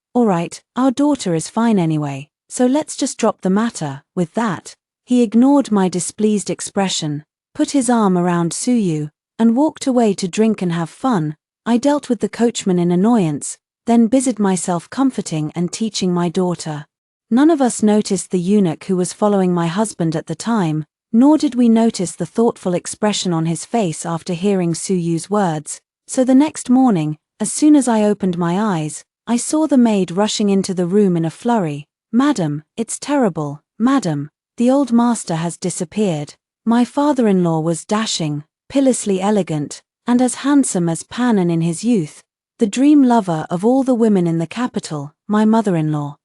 our daughter is fine anyway, so let's just drop the matter." With that, he ignored my displeased expression, put his arm around Suyu, and walked away to drink and have fun. I dealt with the coachman in annoyance, then busied myself comforting and teaching my daughter. None of us noticed the eunuch who was following my husband at the time, nor did we notice the thoughtful expression on his face after hearing Suyu's words. So the next morning, as soon as I opened my eyes, I saw the maid rushing into the room in a flurry. "Madam, it's terrible, madam. The old master has disappeared." My father-in-law was dashing, pilously elegant, and as handsome as Panan in his youth, the dream lover of all the women in the capital, my mother-in-law.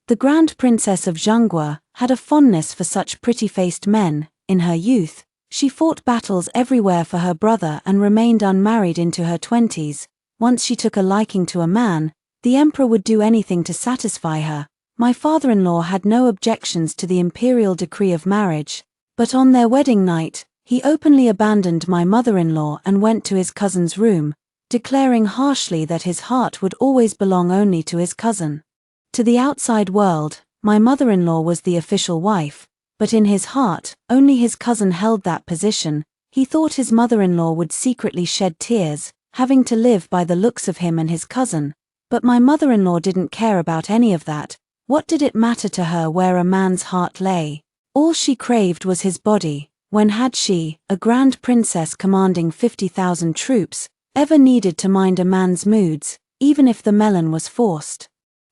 The Grand Princess of Zhangguo had a fondness for such pretty-faced men. In her youth, she fought battles everywhere for her brother and remained unmarried into her 20s. Once she took a liking to a man, the emperor would do anything to satisfy her. My father-in-law had no objections to the imperial decree of marriage, but on their wedding night, he openly abandoned my mother-in-law and went to his cousin's room, declaring harshly that his heart would always belong only to his cousin. To the outside world, my mother-in-law was the official wife, but in his heart, only his cousin held that position. He thought his mother-in-law would secretly shed tears, having to live by the looks of him and his cousin. But my mother-in-law didn't care about any of that. What did it matter to her where a man's heart lay? All she craved was his body. When had she, a grand princess commanding 50,000 troops, ever needed to mind a man's moods, even if the melon was forced?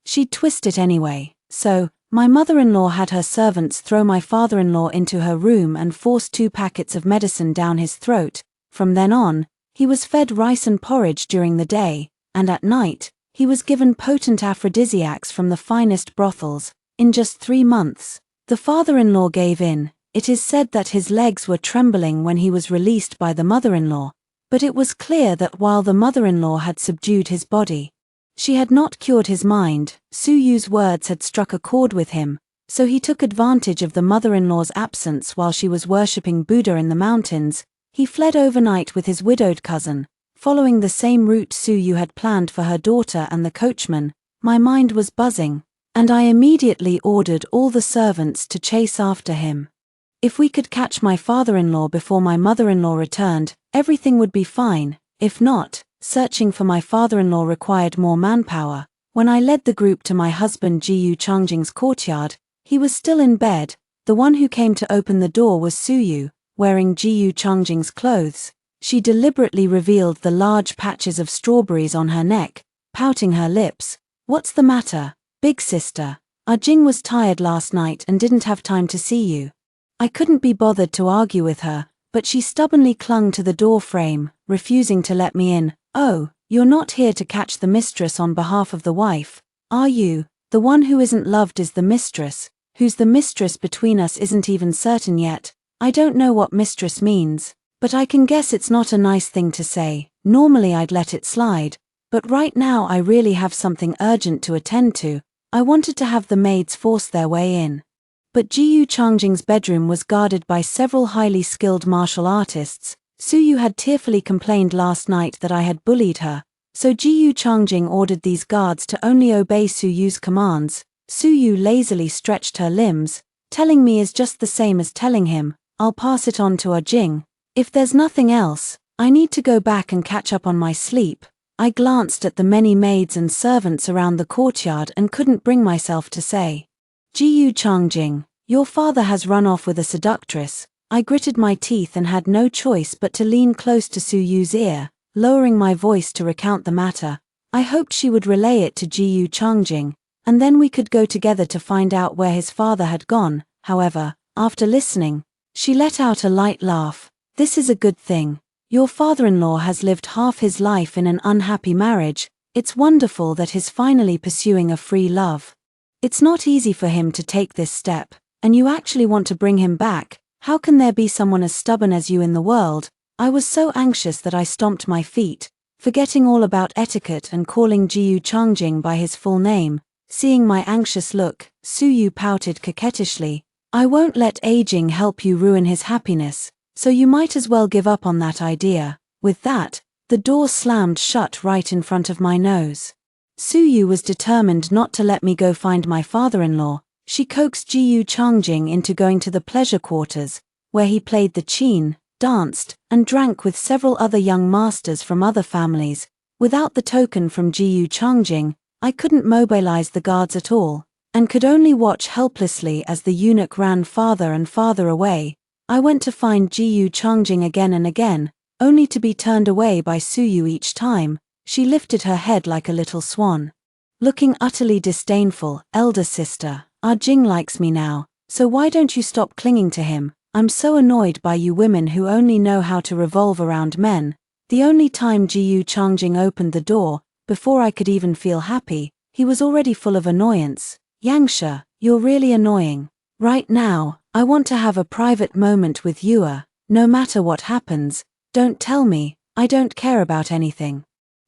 She'd twist it anyway. So, my mother-in-law had her servants throw my father-in-law into her room and force 2 packets of medicine down his throat. From then on, he was fed rice and porridge during the day, and at night, he was given potent aphrodisiacs from the finest brothels. In just 3 months, the father-in-law gave in. It is said that his legs were trembling when he was released by the mother-in-law, but it was clear that while the mother-in-law had subdued his body, she had not cured his mind. Suyu's words had struck a chord with him, so he took advantage of the mother-in-law's absence while she was worshipping Buddha in the mountains. He fled overnight with his widowed cousin, following the same route Suyu had planned for her daughter and the coachman. My mind was buzzing, and I immediately ordered all the servants to chase after him. If we could catch my father-in-law before my mother-in-law returned, everything would be fine. If not, searching for my father-in-law required more manpower. When I led the group to my husband Jiyu Changjing's courtyard, he was still in bed. The one who came to open the door was Suyu, wearing Jiyu Changjing's clothes. She deliberately revealed the large patches of strawberries on her neck, pouting her lips. What's the matter, big sister? Jing was tired last night and didn't have time to see you. I couldn't be bothered to argue with her, but she stubbornly clung to the door frame, refusing to let me in. Oh, you're not here to catch the mistress on behalf of the wife, are you? The one who isn't loved is the mistress. Who's the mistress between us isn't even certain yet. I don't know what mistress means, but I can guess it's not a nice thing to say. Normally I'd let it slide, but right now I really have something urgent to attend to. I wanted to have the maids force their way in. But Jiyu Changjing's bedroom was guarded by several highly skilled martial artists. Suyu had tearfully complained last night that I had bullied her, so Jiyu Changjing ordered these guards to only obey Suyu's commands. Suyu lazily stretched her limbs, telling me is just the same as telling him, I'll pass it on to Jing. If there's nothing else, I need to go back and catch up on my sleep. I glanced at the many maids and servants around the courtyard and couldn't bring myself to say, Jiyu Changjing, your father has run off with a seductress. I gritted my teeth and had no choice but to lean close to Suyu's ear, lowering my voice to recount the matter. I hoped she would relay it to Jiyu Changjing, and then we could go together to find out where his father had gone. However, after listening, she let out a light laugh. This is a good thing. Your father-in-law has lived half his life in an unhappy marriage. It's wonderful that he's finally pursuing a free love. It's not easy for him to take this step, and you actually want to bring him back. How can there be someone as stubborn as you in the world? I was so anxious that I stomped my feet, forgetting all about etiquette and calling Jiyu Changjing by his full name. Seeing my anxious look, Suyu pouted coquettishly. I won't let aging help you ruin his happiness, so you might as well give up on that idea. With that, the door slammed shut right in front of my nose. Suyu was determined not to let me go find my father-in-law. She coaxed Jiyu Changjing into going to the pleasure quarters, where he played the qin, danced, and drank with several other young masters from other families. Without the token from Jiyu Changjing, I couldn't mobilize the guards at all, and could only watch helplessly as the eunuch ran farther and farther away. I went to find Jiyu Changjing again and again, only to be turned away by Suyu each time. She lifted her head like a little swan. Looking utterly disdainful, elder sister, Jing likes me now, so why don't you stop clinging to him? I'm so annoyed by you women who only know how to revolve around men. The only time Jiyu Changjing opened the door, before I could even feel happy, he was already full of annoyance. Yangsha, you're really annoying. Right now, I want to have a private moment with you. No matter what happens, don't tell me, I don't care about anything.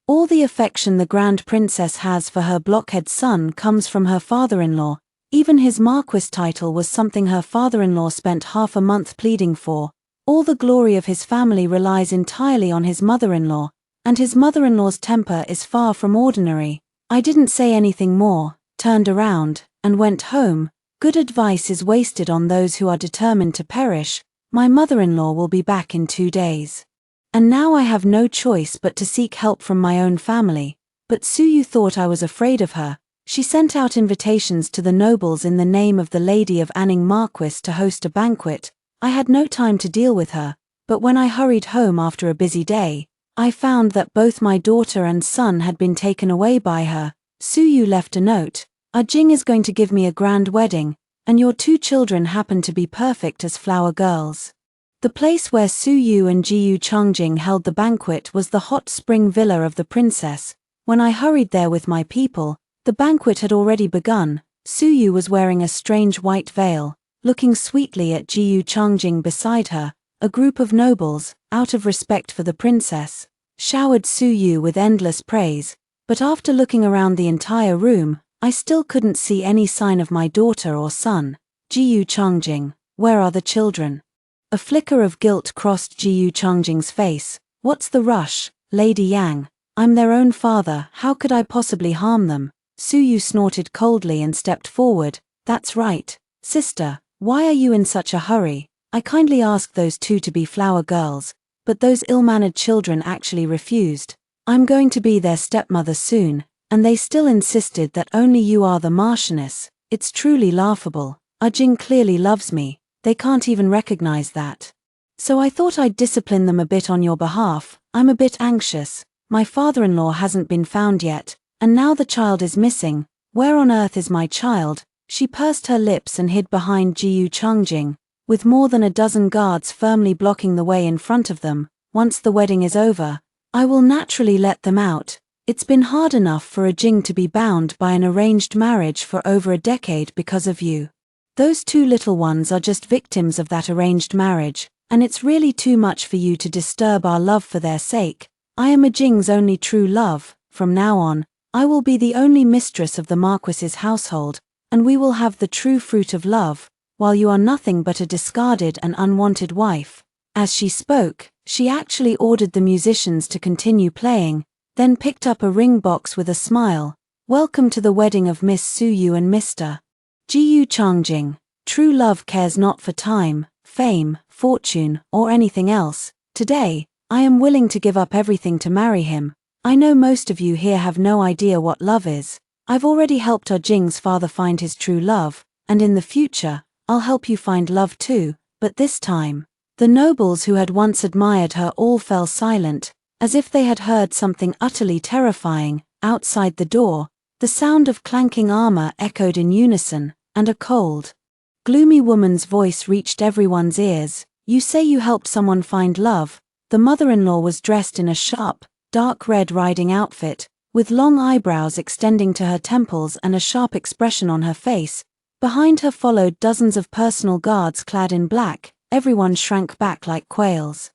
All the affection the Grand Princess has for her blockhead son comes from her father-in-law. Even his Marquis title was something her father-in-law spent half a month pleading for. All the glory of his family relies entirely on his mother-in-law, and his mother-in-law's temper is far from ordinary. I didn't say anything more, turned around, and went home. Good advice is wasted on those who are determined to perish. My mother-in-law will be back in 2 days. And now I have no choice but to seek help from my own family. But Suyu thought I was afraid of her. She sent out invitations to the nobles in the name of the Lady of Anning Marquis to host a banquet. I had no time to deal with her, but when I hurried home after a busy day, I found that both my daughter and son had been taken away by her. Suyu left a note. Jing is going to give me a grand wedding, and your 2 children happen to be perfect as flower girls. The place where Suyu and Jiyu Changjing held the banquet was the hot spring villa of the princess. When I hurried there with my people, the banquet had already begun. Suyu was wearing a strange white veil, looking sweetly at Jiyu Changjing beside her. A group of nobles, out of respect for the princess, showered Suyu with endless praise, but after looking around the entire room, I still couldn't see any sign of my daughter or son. Jiyu Changjing, where are the children? A flicker of guilt crossed Jiyu Changjing's face. What's the rush, Lady Yang? I'm their own father, how could I possibly harm them? Suyu snorted coldly and stepped forward. That's right, sister, why are you in such a hurry? I kindly asked those 2 to be flower girls, but those ill-mannered children actually refused. I'm going to be their stepmother soon, and they still insisted that only you are the Marchioness. It's truly laughable. Jing clearly loves me. They can't even recognize that. So I thought I'd discipline them a bit on your behalf. I'm a bit anxious. My father-in-law hasn't been found yet. And now the child is missing. Where on earth is my child? She pursed her lips and hid behind Jiyu Changjing, with more than a dozen guards firmly blocking the way in front of them. Once the wedding is over, I will naturally let them out. It's been hard enough for a Jing to be bound by an arranged marriage for over a decade because of you. Those two little ones are just victims of that arranged marriage, and it's really too much for you to disturb our love for their sake. I am a Jing's only true love. From now on, I will be the only mistress of the Marquis's household, and we will have the true fruit of love, while you are nothing but a discarded and unwanted wife. As she spoke, she actually ordered the musicians to continue playing, then picked up a ring box with a smile. Welcome to the wedding of Miss Suyu and Mr. Jiyu Changjing. True love cares not for time, fame, fortune, or anything else. Today, I am willing to give up everything to marry him. I know most of you here have no idea what love is. I've already helped our Jing's father find his true love, and in the future, I'll help you find love too, but this time. The nobles who had once admired her all fell silent, as if they had heard something utterly terrifying. Outside the door, the sound of clanking armor echoed in unison, and a cold, gloomy woman's voice reached everyone's ears. You say you helped someone find love. The mother-in-law was dressed in a sharp, dark red riding outfit, with long eyebrows extending to her temples and a sharp expression on her face. Behind her followed dozens of personal guards clad in black. Everyone shrank back like quails,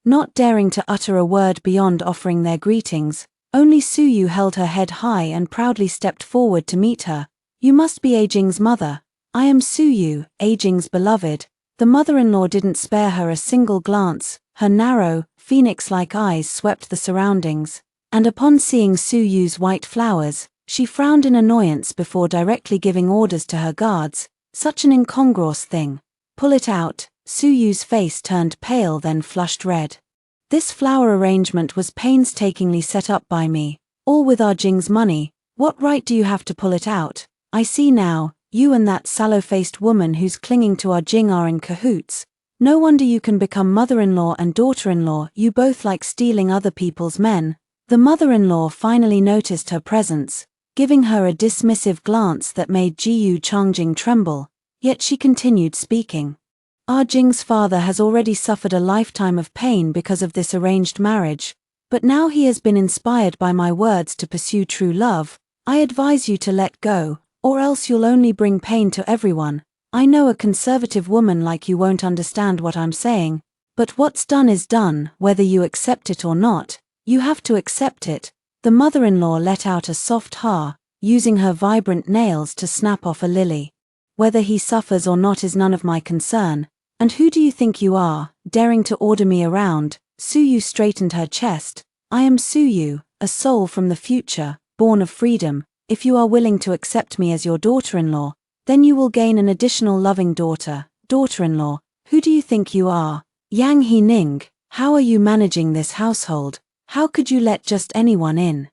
not daring to utter a word beyond offering their greetings. Only Suyu held her head high and proudly stepped forward to meet her. You must be Ajing's mother. I am Suyu, Ajing's beloved. The mother-in-law didn't spare her a single glance. Her narrow, phoenix-like eyes swept the surroundings, and upon seeing Suyu's white flowers, she frowned in annoyance before directly giving orders to her guards. Such an incongruous thing. Pull it out. Suyu's face turned pale then flushed red. This flower arrangement was painstakingly set up by me, all with our Jing's money. What right do you have to pull it out? I see now, you and that sallow-faced woman who's clinging to our Jing are in cahoots. No wonder you can become mother-in-law and daughter-in-law. You both like stealing other people's men. The mother-in-law finally noticed her presence, giving her a dismissive glance that made Jiyu Changjing tremble, yet she continued speaking. Our Jing's father has already suffered a lifetime of pain because of this arranged marriage, but now he has been inspired by my words to pursue true love. I advise you to let go, or else you'll only bring pain to everyone. I know a conservative woman like you won't understand what I'm saying, but what's done is done, whether you accept it or not. You have to accept it. The mother-in-law let out a soft ha, using her vibrant nails to snap off a lily. Whether he suffers or not is none of my concern. And who do you think you are, daring to order me around? Suyu straightened her chest. I am Suyu, a soul from the future, born of freedom. If you are willing to accept me as your daughter-in-law, then you will gain an additional loving daughter-in-law. Who do you think you are? Yang He-ning, how are you managing this household? How could you let just anyone in?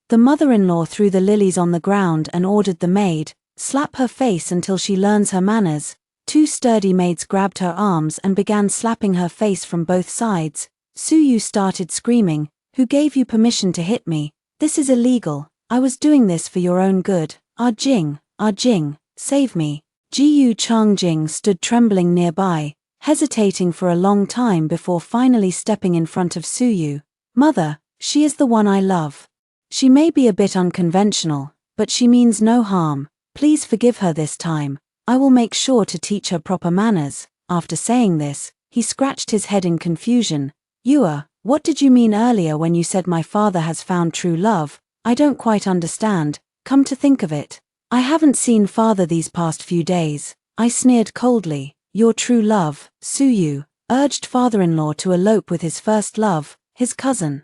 The mother-in-law threw the lilies on the ground and ordered the maid, slap her face until she learns her manners. Two sturdy maids grabbed her arms and began slapping her face from both sides. Suyu started screaming, who gave you permission to hit me? This is illegal. I was doing this for your own good. Ah Jing, save me. Jiyu Changjing stood trembling nearby, hesitating for a long time before finally stepping in front of Suyu. Mother, she is the one I love. She may be a bit unconventional, but she means no harm. Please forgive her this time. I will make sure to teach her proper manners. After saying this, he scratched his head in confusion. What did you mean earlier when you said my father has found true love? I don't quite understand. Come to think of it, I haven't seen father these past few days. I sneered coldly. Your true love, Suyu, urged father-in-law to elope with his first love, his cousin.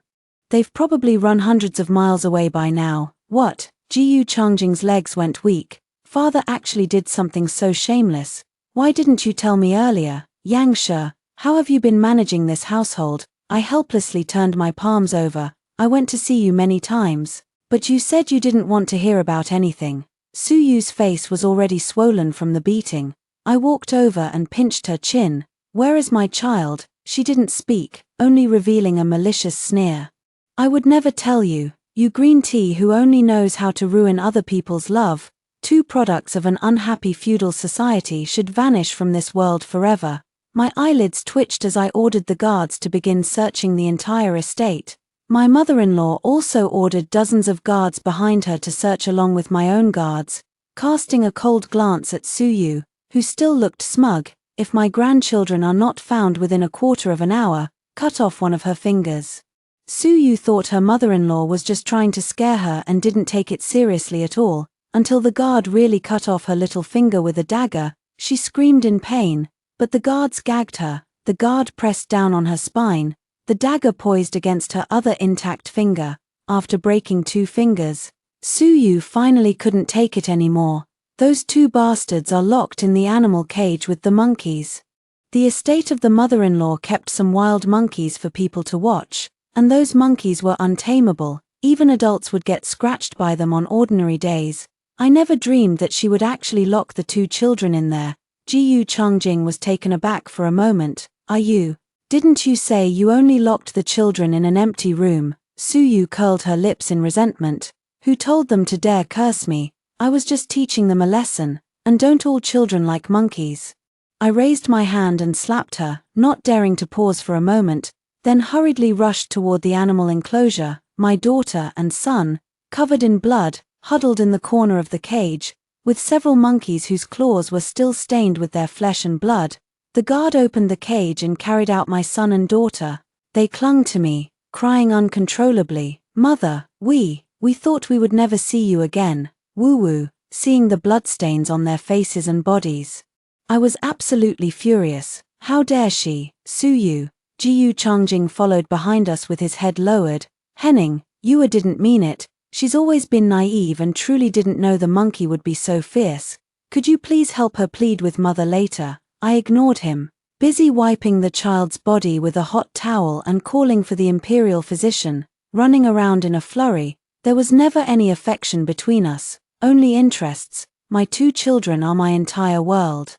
They've probably run hundreds of miles away by now. What? Jiyu Changjing's legs went weak. Father actually did something so shameless. Why didn't you tell me earlier? Yang She, how have you been managing this household? I helplessly turned my palms over. I went to see you many times, but you said you didn't want to hear about anything. Suyu's face was already swollen from the beating. I walked over and pinched her chin. Where is my child? She didn't speak, only revealing a malicious sneer. I would never tell you. You green tea who only knows how to ruin other people's love, two products of an unhappy feudal society, should vanish from this world forever. My eyelids twitched as I ordered the guards to begin searching the entire estate. My mother-in-law also ordered dozens of guards behind her to search along with my own guards, casting a cold glance at Suyu, who still looked smug. If my grandchildren are not found within a quarter of an hour, cut off one of her fingers. Suyu thought her mother-in-law was just trying to scare her and didn't take it seriously at all, until the guard really cut off her little finger with a dagger. She screamed in pain, but the guards gagged her. The guard pressed down on her spine, the dagger poised against her other intact finger. After breaking 2 fingers, Suyu finally couldn't take it anymore. Those 2 bastards are locked in the animal cage with the monkeys. The estate of the mother-in-law kept some wild monkeys for people to watch, and those monkeys were untamable. Even adults would get scratched by them on ordinary days. I never dreamed that she would actually lock the 2 children in there. Jiyu Changjing was taken aback for a moment. Didn't you say you only locked the children in an empty room? Suyu curled her lips in resentment. Who told them to dare curse me? I was just teaching them a lesson, and don't all children like monkeys? I raised my hand and slapped her, not daring to pause for a moment, then hurriedly rushed toward the animal enclosure. My daughter and son, covered in blood, huddled in the corner of the cage, with several monkeys whose claws were still stained with their flesh and blood. The guard opened the cage and carried out my son and daughter. They clung to me, crying uncontrollably, "Mother, we thought we would never see you again." Woo-woo, seeing the bloodstains on their faces and bodies. I was absolutely furious. How dare she? Suyu. Jiyu Changjing followed behind us with his head lowered. Henning, you didn't mean it. She's always been naive and truly didn't know the monkey would be so fierce. Could you please help her plead with mother later? I ignored him, busy wiping the child's body with a hot towel and calling for the imperial physician, running around in a flurry. There was never any affection between us, only interests. My 2 children are my entire world.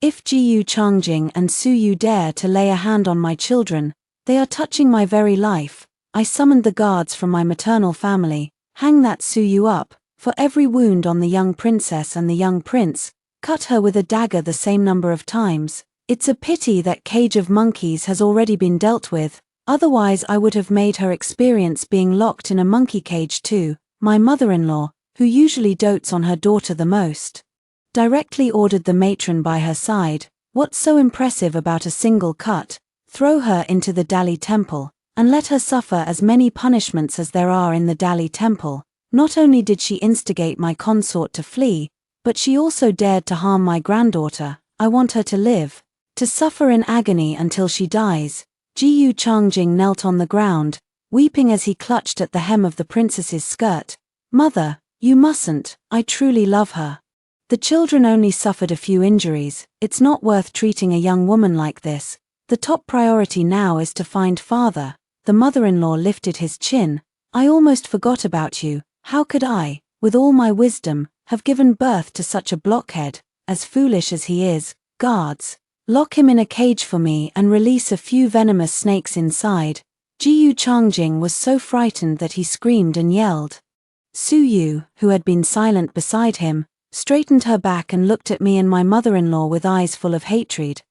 If Jiyu Changjing and Suyu dare to lay a hand on my children, they are touching my very life. I summoned the guards from my maternal family. Hang that Suyu up, for every wound on the young princess and the young prince. Cut her with a dagger the same number of times. It's a pity that cage of monkeys has already been dealt with, otherwise I would have made her experience being locked in a monkey cage too. My mother-in-law, who usually dotes on her daughter the most, directly ordered the matron by her side. What's so impressive about a single cut? Throw her into the Dali temple, and let her suffer as many punishments as there are in the Dali temple. Not only did she instigate my consort to flee, but she also dared to harm my granddaughter. I want her to live, to suffer in agony until she dies. Jiyu Changjing knelt on the ground, weeping as he clutched at the hem of the princess's skirt. Mother, you mustn't, I truly love her. The children only suffered a few injuries. It's not worth treating a young woman like this. The top priority now is to find father. The mother-in-law lifted his chin. I almost forgot about you. How could I, with all my wisdom, have given birth to such a blockhead? As foolish as he is. Guards, lock him in a cage for me and release a few venomous snakes inside. Jiyu Changjing was so frightened that he screamed and yelled. Suyu, who had been silent beside him, straightened her back and looked at me and my mother-in-law with eyes full of hatred.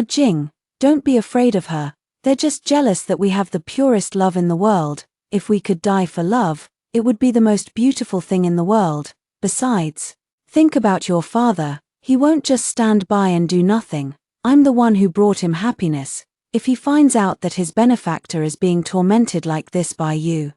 Jing, don't be afraid of her. They're just jealous that we have the purest love in the world. If we could die for love, it would be the most beautiful thing in the world. Besides, think about your father. He won't just stand by and do nothing. I'm the one who brought him happiness. If he finds out that his benefactor is being tormented like this by you,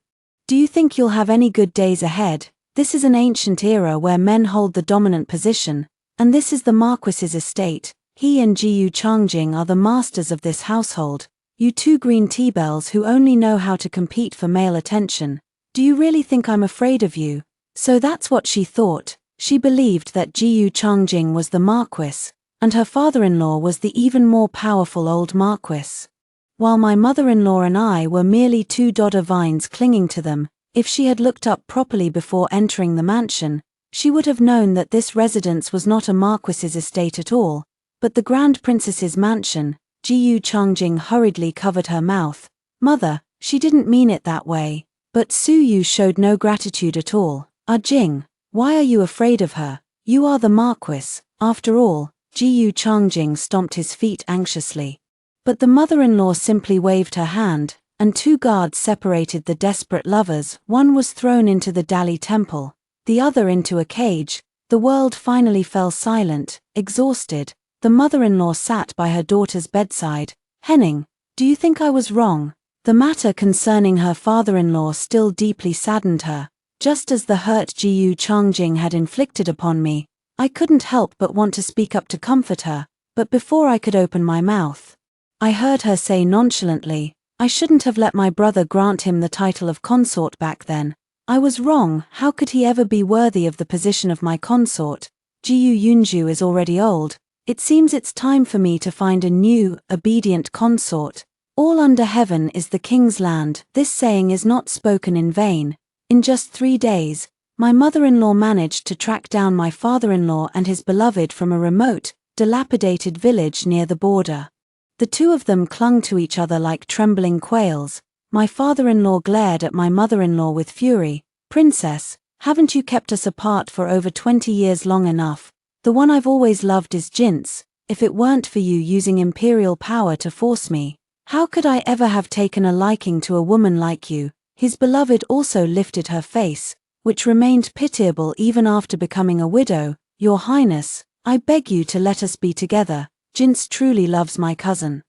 do you think you'll have any good days ahead? This is an ancient era where men hold the dominant position, and this is the Marquis's estate. He and Jiyu Changjing are the masters of this household. You 2 green tea bells who only know how to compete for male attention. Do you really think I'm afraid of you? So that's what she thought. She believed that Jiyu Changjing was the Marquis, and her father-in-law was the even more powerful old Marquis, while my mother-in-law and I were merely 2 dodder vines clinging to them. If she had looked up properly before entering the mansion, she would have known that this residence was not a Marquis's estate at all, but the Grand Princess's mansion. Jiyu Changjing hurriedly covered her mouth. Mother, she didn't mean it that way. But Su Yu showed no gratitude at all. Jing, why are you afraid of her? You are the Marquis, after all. Jiyu Changjing stomped his feet anxiously. But the mother-in-law simply waved her hand, and 2 guards separated the desperate lovers. One was thrown into the Dali temple, the other into a cage. The world finally fell silent, exhausted. The mother-in-law sat by her daughter's bedside. Henning, do you think I was wrong? The matter concerning her father-in-law still deeply saddened her. Just as the hurt Jiyu Changjing had inflicted upon me, I couldn't help but want to speak up to comfort her, but before I could open my mouth, I heard her say nonchalantly, I shouldn't have let my brother grant him the title of consort back then. I was wrong. How could he ever be worthy of the position of my consort? Jiyu Yunju is already old. It seems it's time for me to find a new, obedient consort. All under heaven is the king's land. This saying is not spoken in vain. In just 3 days, my mother-in-law managed to track down my father-in-law and his beloved from a remote, dilapidated village near the border. The 2 of them clung to each other like trembling quails. My father-in-law glared at my mother-in-law with fury. Princess, haven't you kept us apart for over 20 years long enough? The one I've always loved is Jin's. If it weren't for you using imperial power to force me, how could I ever have taken a liking to a woman like you? His beloved also lifted her face, which remained pitiable even after becoming a widow. Your Highness, I beg you to let us be together. Jin's truly loves my cousin.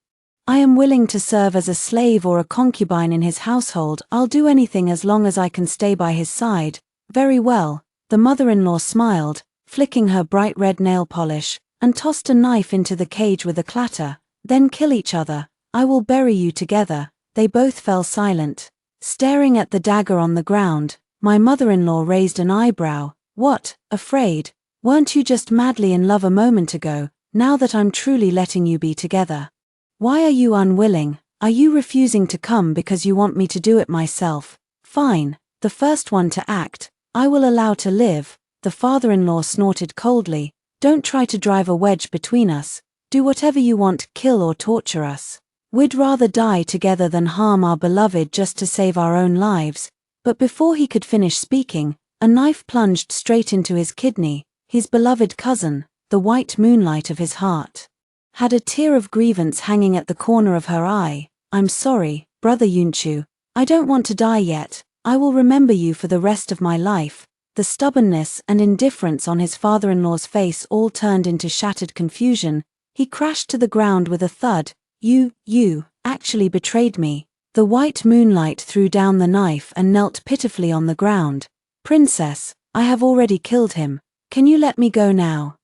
I am willing to serve as a slave or a concubine in his household. I'll do anything as long as I can stay by his side. Very well, the mother-in-law smiled, flicking her bright red nail polish, and tossed a knife into the cage with a clatter. Then kill each other. I will bury you together. They both fell silent. Staring at the dagger on the ground, my mother-in-law raised an eyebrow. What, afraid? Weren't you just madly in love a moment ago, now that I'm truly letting you be together? Why are you unwilling? Are you refusing to come because you want me to do it myself? Fine, the first one to act, I will allow to live. The father-in-law snorted coldly. Don't try to drive a wedge between us. Do whatever you want, kill or torture us. We'd rather die together than harm our beloved just to save our own lives. But before he could finish speaking, a knife plunged straight into his kidney. His beloved cousin, the white moonlight of his heart, had a tear of grievance hanging at the corner of her eye. I'm sorry, brother Yunchu. I don't want to die yet. I will remember you for the rest of my life. The stubbornness and indifference on his father-in-law's face all turned into shattered confusion. He crashed to the ground with a thud. You actually betrayed me. The white moonlight threw down the knife and knelt pitifully on the ground. Princess, I have already killed him. Can you let me go now?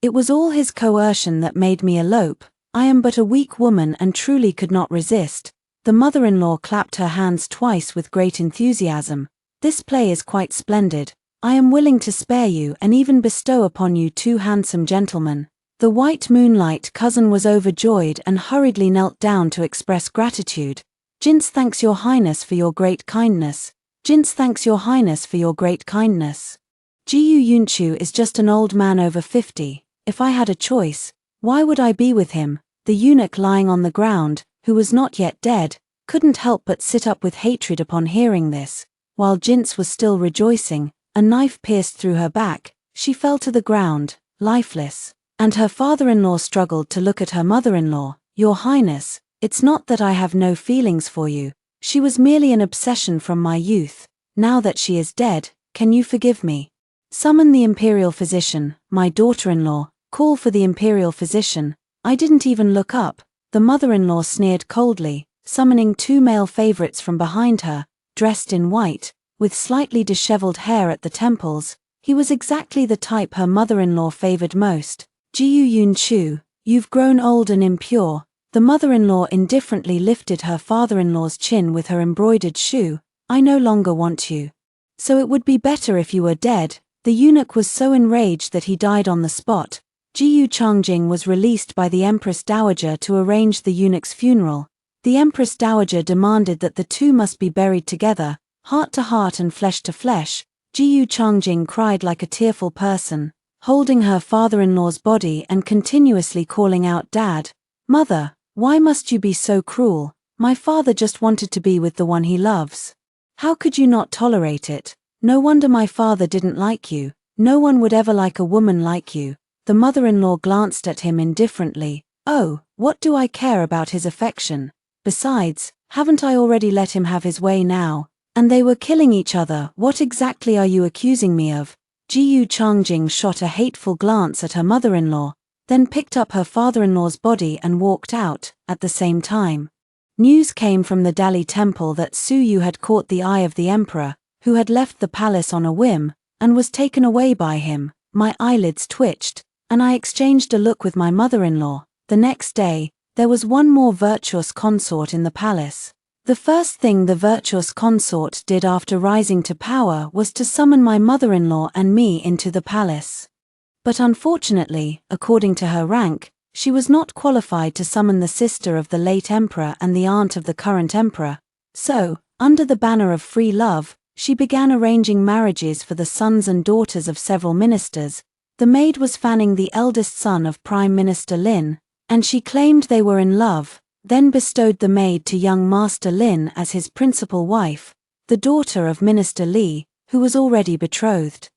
It was all his coercion that made me elope. I am but a weak woman and truly could not resist. The mother-in-law clapped her hands twice with great enthusiasm. This play is quite splendid. I am willing to spare you and even bestow upon you 2 handsome gentlemen. The white moonlight cousin was overjoyed and hurriedly knelt down to express gratitude. Jin's thanks your highness for your great kindness. Jin's thanks your highness for your great kindness. Jiyu Yunchu is just an old man over 50. If I had a choice, why would I be with him? The eunuch lying on the ground, who was not yet dead, couldn't help but sit up with hatred upon hearing this. While Jins was still rejoicing, a knife pierced through her back. She fell to the ground, lifeless, and her father-in-law struggled to look at her mother-in-law. Your Highness, it's not that I have no feelings for you. She was merely an obsession from my youth. Now that she is dead, can you forgive me? Summon the imperial physician, my daughter-in-law. Call for the imperial physician. I didn't even look up. The mother-in-law sneered coldly, summoning 2 male favorites from behind her, dressed in white, with slightly disheveled hair at the temples. He was exactly the type her mother-in-law favored most. Jiyu Yunchu, you've grown old and impure. The mother-in-law indifferently lifted her father-in-law's chin with her embroidered shoe. I no longer want you. So it would be better if you were dead. The eunuch was so enraged that he died on the spot. Jiyu Changjing was released by the Empress Dowager to arrange the eunuch's funeral. The Empress Dowager demanded that the 2 must be buried together, heart to heart and flesh to flesh. Jiyu Changjing cried like a tearful person, holding her father-in-law's body and continuously calling out, "Dad, Mother, why must you be so cruel? My father just wanted to be with the one he loves." How could you not tolerate it? No wonder my father didn't like you. No one would ever like a woman like you." The mother-in-law glanced at him indifferently. "Oh, what do I care about his affection? Besides, haven't I already let him have his way now? And they were killing each other. What exactly are you accusing me of?" Jiyu Changjing shot a hateful glance at her mother-in-law, then picked up her father-in-law's body and walked out. At the same time, news came from the Dali temple that Su Yu had caught the eye of the emperor, who had left the palace on a whim, and was taken away by him. My eyelids twitched, and I exchanged a look with my mother-in-law. The next day, there was one more virtuous consort in the palace. The first thing the virtuous consort did after rising to power was to summon my mother-in-law and me into the palace. But unfortunately, according to her rank, she was not qualified to summon the sister of the late emperor and the aunt of the current emperor. So, under the banner of free love, she began arranging marriages for the sons and daughters of several ministers. The maid was fanning the eldest son of Prime Minister Lin, and she claimed they were in love, then bestowed the maid to young Master Lin as his principal wife. The daughter of Minister Li, who was already betrothed,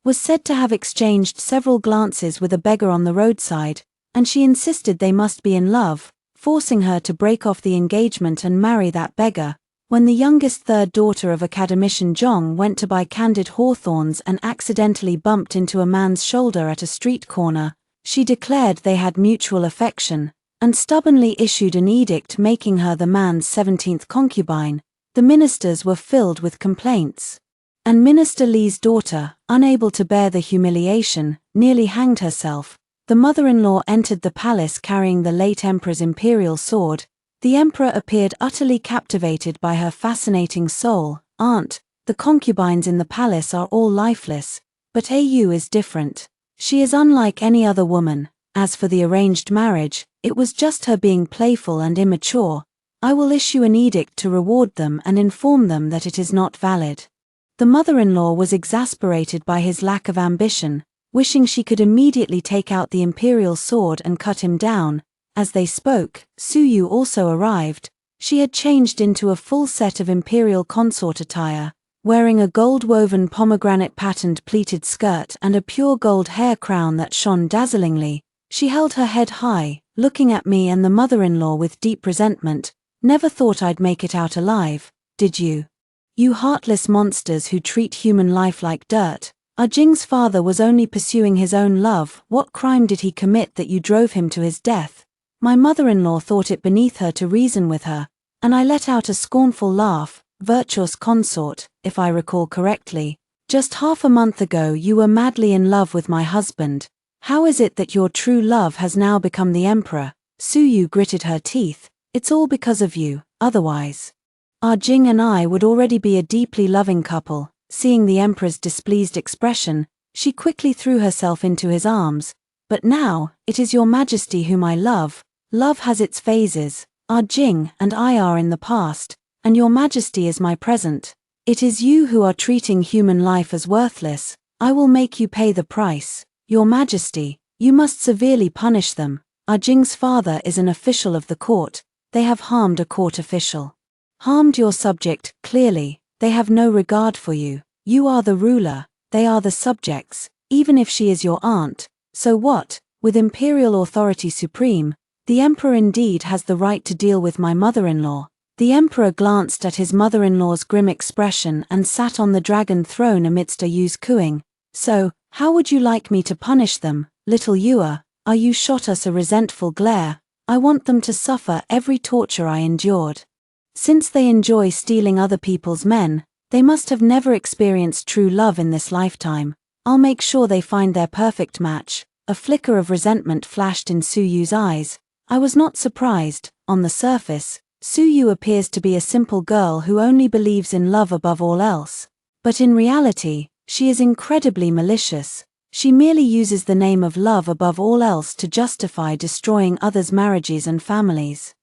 was said to have exchanged several glances with a beggar on the roadside, and she insisted they must be in love, forcing her to break off the engagement and marry that beggar. When the youngest third daughter of Academician Zhong went to buy candied hawthorns and accidentally bumped into a man's shoulder at a street corner, she declared they had mutual affection, and stubbornly issued an edict making her the man's 17th concubine. The ministers were filled with complaints. And Minister Li's daughter, unable to bear the humiliation, nearly hanged herself. The mother-in-law entered the palace carrying the late emperor's imperial sword. The emperor appeared utterly captivated by her fascinating soul. "Aunt, the concubines in the palace are all lifeless, but AU is different. She is unlike any other woman. As for the arranged marriage, it was just her being playful and immature. I will issue an edict to reward them and inform them that it is not valid." The mother-in-law was exasperated by his lack of ambition, wishing she could immediately take out the imperial sword and cut him down. As they spoke, Su Yu also arrived. She had changed into a full set of imperial consort attire, wearing a gold-woven pomegranate-patterned pleated skirt and a pure gold hair crown that shone dazzlingly. She held her head high, looking at me and the mother-in-law with deep resentment. "Never thought I'd make it out alive, did you? You heartless monsters who treat human life like dirt. Jing's father was only pursuing his own love. What crime did he commit that you drove him to his death?" My mother-in-law thought it beneath her to reason with her, and I let out a scornful laugh. "Virtuous consort, if I recall correctly, just half a month ago you were madly in love with my husband. How is it that your true love has now become the emperor?" Su Yu gritted her teeth. "It's all because of you, otherwise Jing and I would already be a deeply loving couple." Seeing the emperor's displeased expression, she quickly threw herself into his arms. "But now, it is your majesty whom I love. Love has its phases. Jing and I are in the past, and your majesty is my present. It is you who are treating human life as worthless. I will make you pay the price. Your majesty, you must severely punish them. Jing's father is an official of the court. They have harmed a court official. Harmed your subject, clearly. They have no regard for you. You are the ruler, they are the subjects, even if she is your aunt. So what? With imperial authority supreme, the emperor indeed has the right to deal with my mother-in-law." The emperor glanced at his mother-in-law's grim expression and sat on the dragon throne amidst Yu's cooing. "So, how would you like me to punish them, little Yua?" Yu shot us a resentful glare. "I want them to suffer every torture I endured. Since they enjoy stealing other people's men, they must have never experienced true love in this lifetime. I'll make sure they find their perfect match." A flicker of resentment flashed in Su Yu's eyes. I was not surprised. On the surface, Su Yu appears to be a simple girl who only believes in love above all else. But in reality, she is incredibly malicious. She merely uses the name of love above all else to justify destroying others' marriages and families.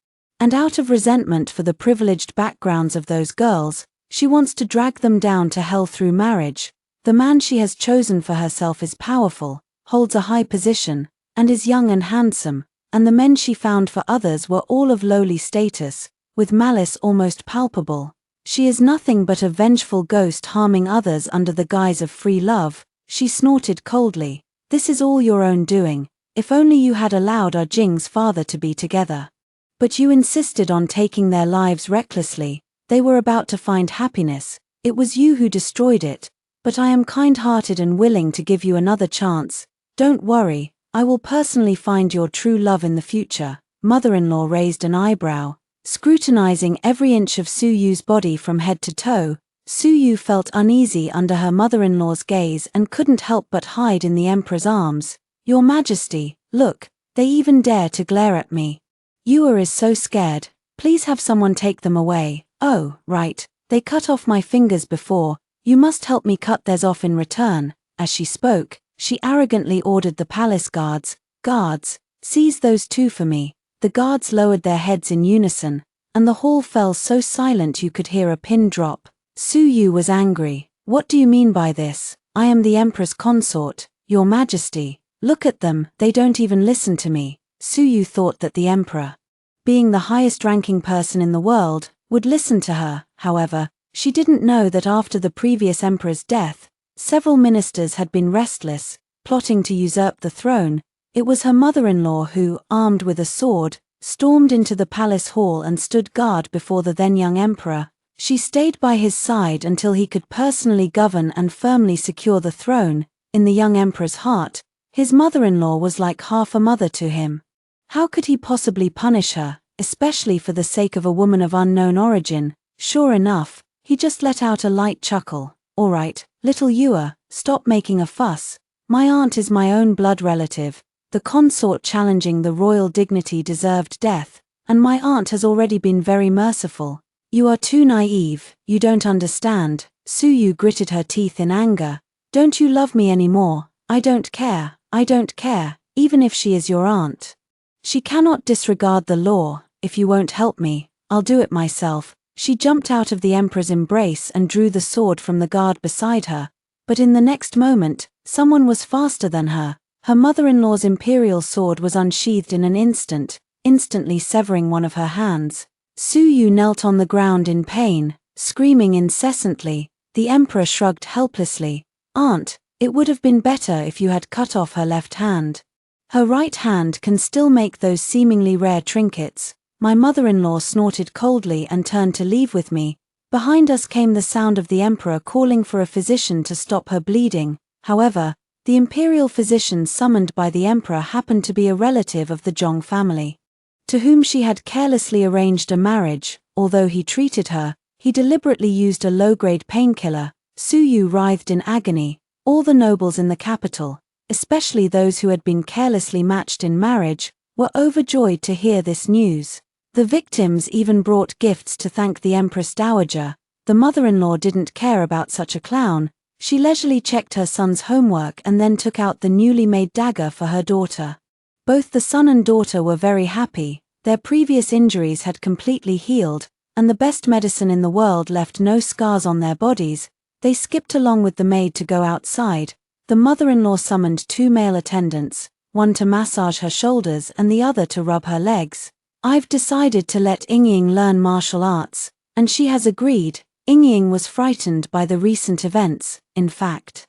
And out of resentment for the privileged backgrounds of those girls, she wants to drag them down to hell through marriage. The man she has chosen for herself is powerful, holds a high position, and is young and handsome, and the men she found for others were all of lowly status, with malice almost palpable. She is nothing but a vengeful ghost harming others under the guise of free love, she snorted coldly. This is all your own doing. If only you had allowed our Jing's father to be together. But you insisted on taking their lives recklessly. They were about to find happiness. It was you who destroyed it. But I am kind-hearted and willing to give you another chance. Don't worry, I will personally find your true love in the future. Mother-in-law raised an eyebrow, scrutinizing every inch of Su Yu's body from head to toe. Su Yu felt uneasy under her mother-in-law's gaze and couldn't help but hide in the emperor's arms. Your Majesty, look, they even dare to glare at me. Yua is so scared. Please have someone take them away. Oh, right, they cut off my fingers before. You must help me cut theirs off in return. As she spoke, she arrogantly ordered the palace guards, Guards, seize those two for me. The guards lowered their heads in unison, and the hall fell so silent you could hear a pin drop. Su Yu was angry. What do you mean by this? I am the empress consort, Your Majesty. Look at them, they don't even listen to me. Su Yu thought that the emperor, being the highest-ranking person in the world, would listen to her. However, she didn't know that after the previous emperor's death, several ministers had been restless, plotting to usurp the throne. It was her mother-in-law who, armed with a sword, stormed into the palace hall and stood guard before the then-young emperor. She stayed by his side until he could personally govern and firmly secure the throne. In the young emperor's heart, his mother-in-law was like half a mother to him. How could he possibly punish her, especially for the sake of a woman of unknown origin? Sure enough, he just let out a light chuckle. All right, little Yua, stop making a fuss. My aunt is my own blood relative. The consort challenging the royal dignity deserved death, and my aunt has already been very merciful. You are too naive, you don't understand. Su Yu gritted her teeth in anger. Don't you love me anymore? I don't care, even if she is your aunt. She cannot disregard the law. If you won't help me, I'll do it myself. She jumped out of the emperor's embrace and drew the sword from the guard beside her. But in the next moment, someone was faster than her. Her mother-in-law's imperial sword was unsheathed in an instant, instantly severing one of her hands. Su Yu knelt on the ground in pain, screaming incessantly. The emperor shrugged helplessly. Aunt, it would have been better if you had cut off her left hand. Her right hand can still make those seemingly rare trinkets. My mother-in-law snorted coldly and turned to leave with me. Behind us came the sound of the emperor calling for a physician to stop her bleeding. However, the imperial physician summoned by the emperor happened to be a relative of the Zhong family, to whom she had carelessly arranged a marriage. Although he treated her, he deliberately used a low-grade painkiller. Su Yu writhed in agony. All the nobles in the capital, especially those who had been carelessly matched in marriage, were overjoyed to hear this news. The victims even brought gifts to thank the Empress Dowager. The mother-in-law didn't care about such a clown. She leisurely checked her son's homework and then took out the newly made dagger for her daughter. Both the son and daughter were very happy. Their previous injuries had completely healed, and the best medicine in the world left no scars on their bodies. They skipped along with the maid to go outside. The mother-in-law summoned two male attendants, one to massage her shoulders and the other to rub her legs. I've decided to let Yingying learn martial arts, and she has agreed. Yingying was frightened by the recent events. In fact,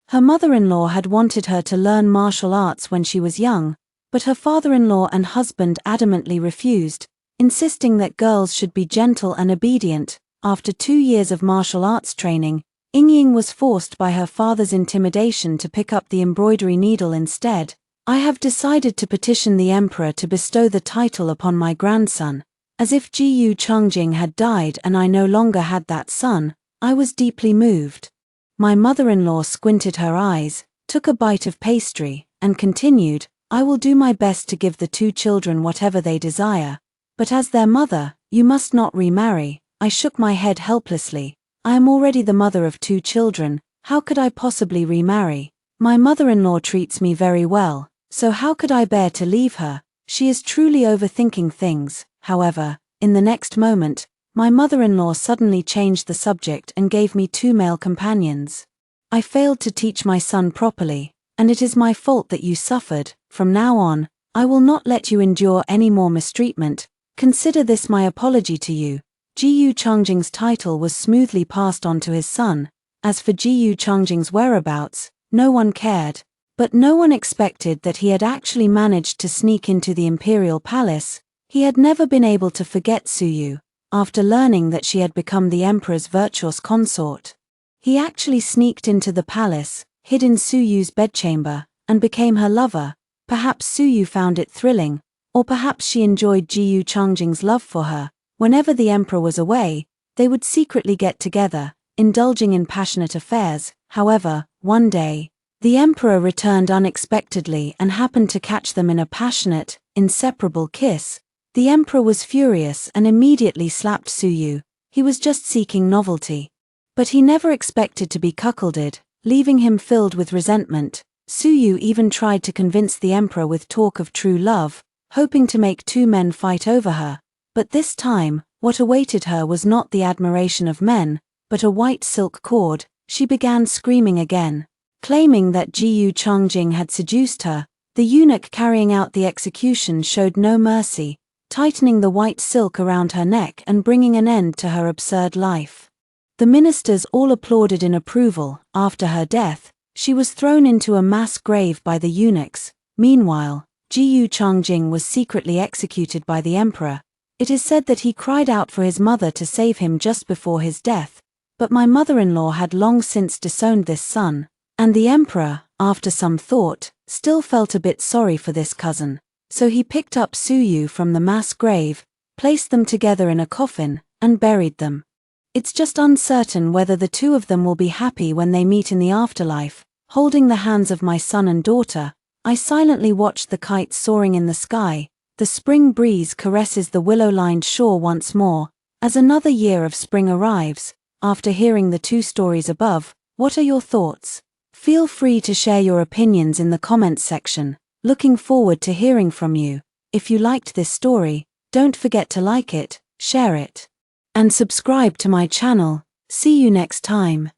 her mother-in-law had wanted her to learn martial arts when she was young, but her father-in-law and husband adamantly refused, insisting that girls should be gentle and obedient. After 2 years of martial arts training, Yingying was forced by her father's intimidation to pick up the embroidery needle instead. I have decided to petition the emperor to bestow the title upon my grandson. As if Jiyu Chongjing had died and I no longer had that son, I was deeply moved. My mother-in-law squinted her eyes, took a bite of pastry, and continued, I will do my best to give the two children whatever they desire. But as their mother, you must not remarry. I shook my head helplessly. I am already the mother of 2 children, how could I possibly remarry? My mother-in-law treats me very well, so how could I bear to leave her? She is truly overthinking things. However, in the next moment, my mother-in-law suddenly changed the subject and gave me 2 male companions. I failed to teach my son properly, and it is my fault that you suffered. From now on, I will not let you endure any more mistreatment. Consider this my apology to you. Jiyu Changjing's title was smoothly passed on to his son. As for Jiyu Changjing's whereabouts, no one cared. But no one expected that he had actually managed to sneak into the imperial palace. He had never been able to forget Suyu. After learning that she had become the emperor's virtuous consort, he actually sneaked into the palace, hid in Suyu's bedchamber, and became her lover. Perhaps Suyu found it thrilling, or perhaps she enjoyed Jiyu Changjing's love for her. Whenever the emperor was away, they would secretly get together, indulging in passionate affairs. However, one day, the emperor returned unexpectedly and happened to catch them in a passionate, inseparable kiss. The emperor was furious and immediately slapped Suyu. He was just seeking novelty. But he never expected to be cuckolded, leaving him filled with resentment. Suyu even tried to convince the emperor with talk of true love, hoping to make two men fight over her. But this time, what awaited her was not the admiration of men, but a white silk cord. She began screaming again, claiming that Jiyu Changjing had seduced her. The eunuch carrying out the execution showed no mercy, tightening the white silk around her neck and bringing an end to her absurd life. The ministers all applauded in approval. After her death, she was thrown into a mass grave by the eunuchs. Meanwhile, Jiyu Changjing was secretly executed by the emperor. It is said that he cried out for his mother to save him just before his death, but my mother-in-law had long since disowned this son, and the emperor, after some thought, still felt a bit sorry for this cousin. So he picked up Suyu from the mass grave, placed them together in a coffin, and buried them. It's just uncertain whether the two of them will be happy when they meet in the afterlife. Holding the hands of my son and daughter, I silently watched the kites soaring in the sky. The spring breeze caresses the willow-lined shore once more, as another year of spring arrives. After hearing the two stories above, what are your thoughts? Feel free to share your opinions in the comments section. Looking forward to hearing from you. If you liked this story, don't forget to like it, share it, and subscribe to my channel. See you next time.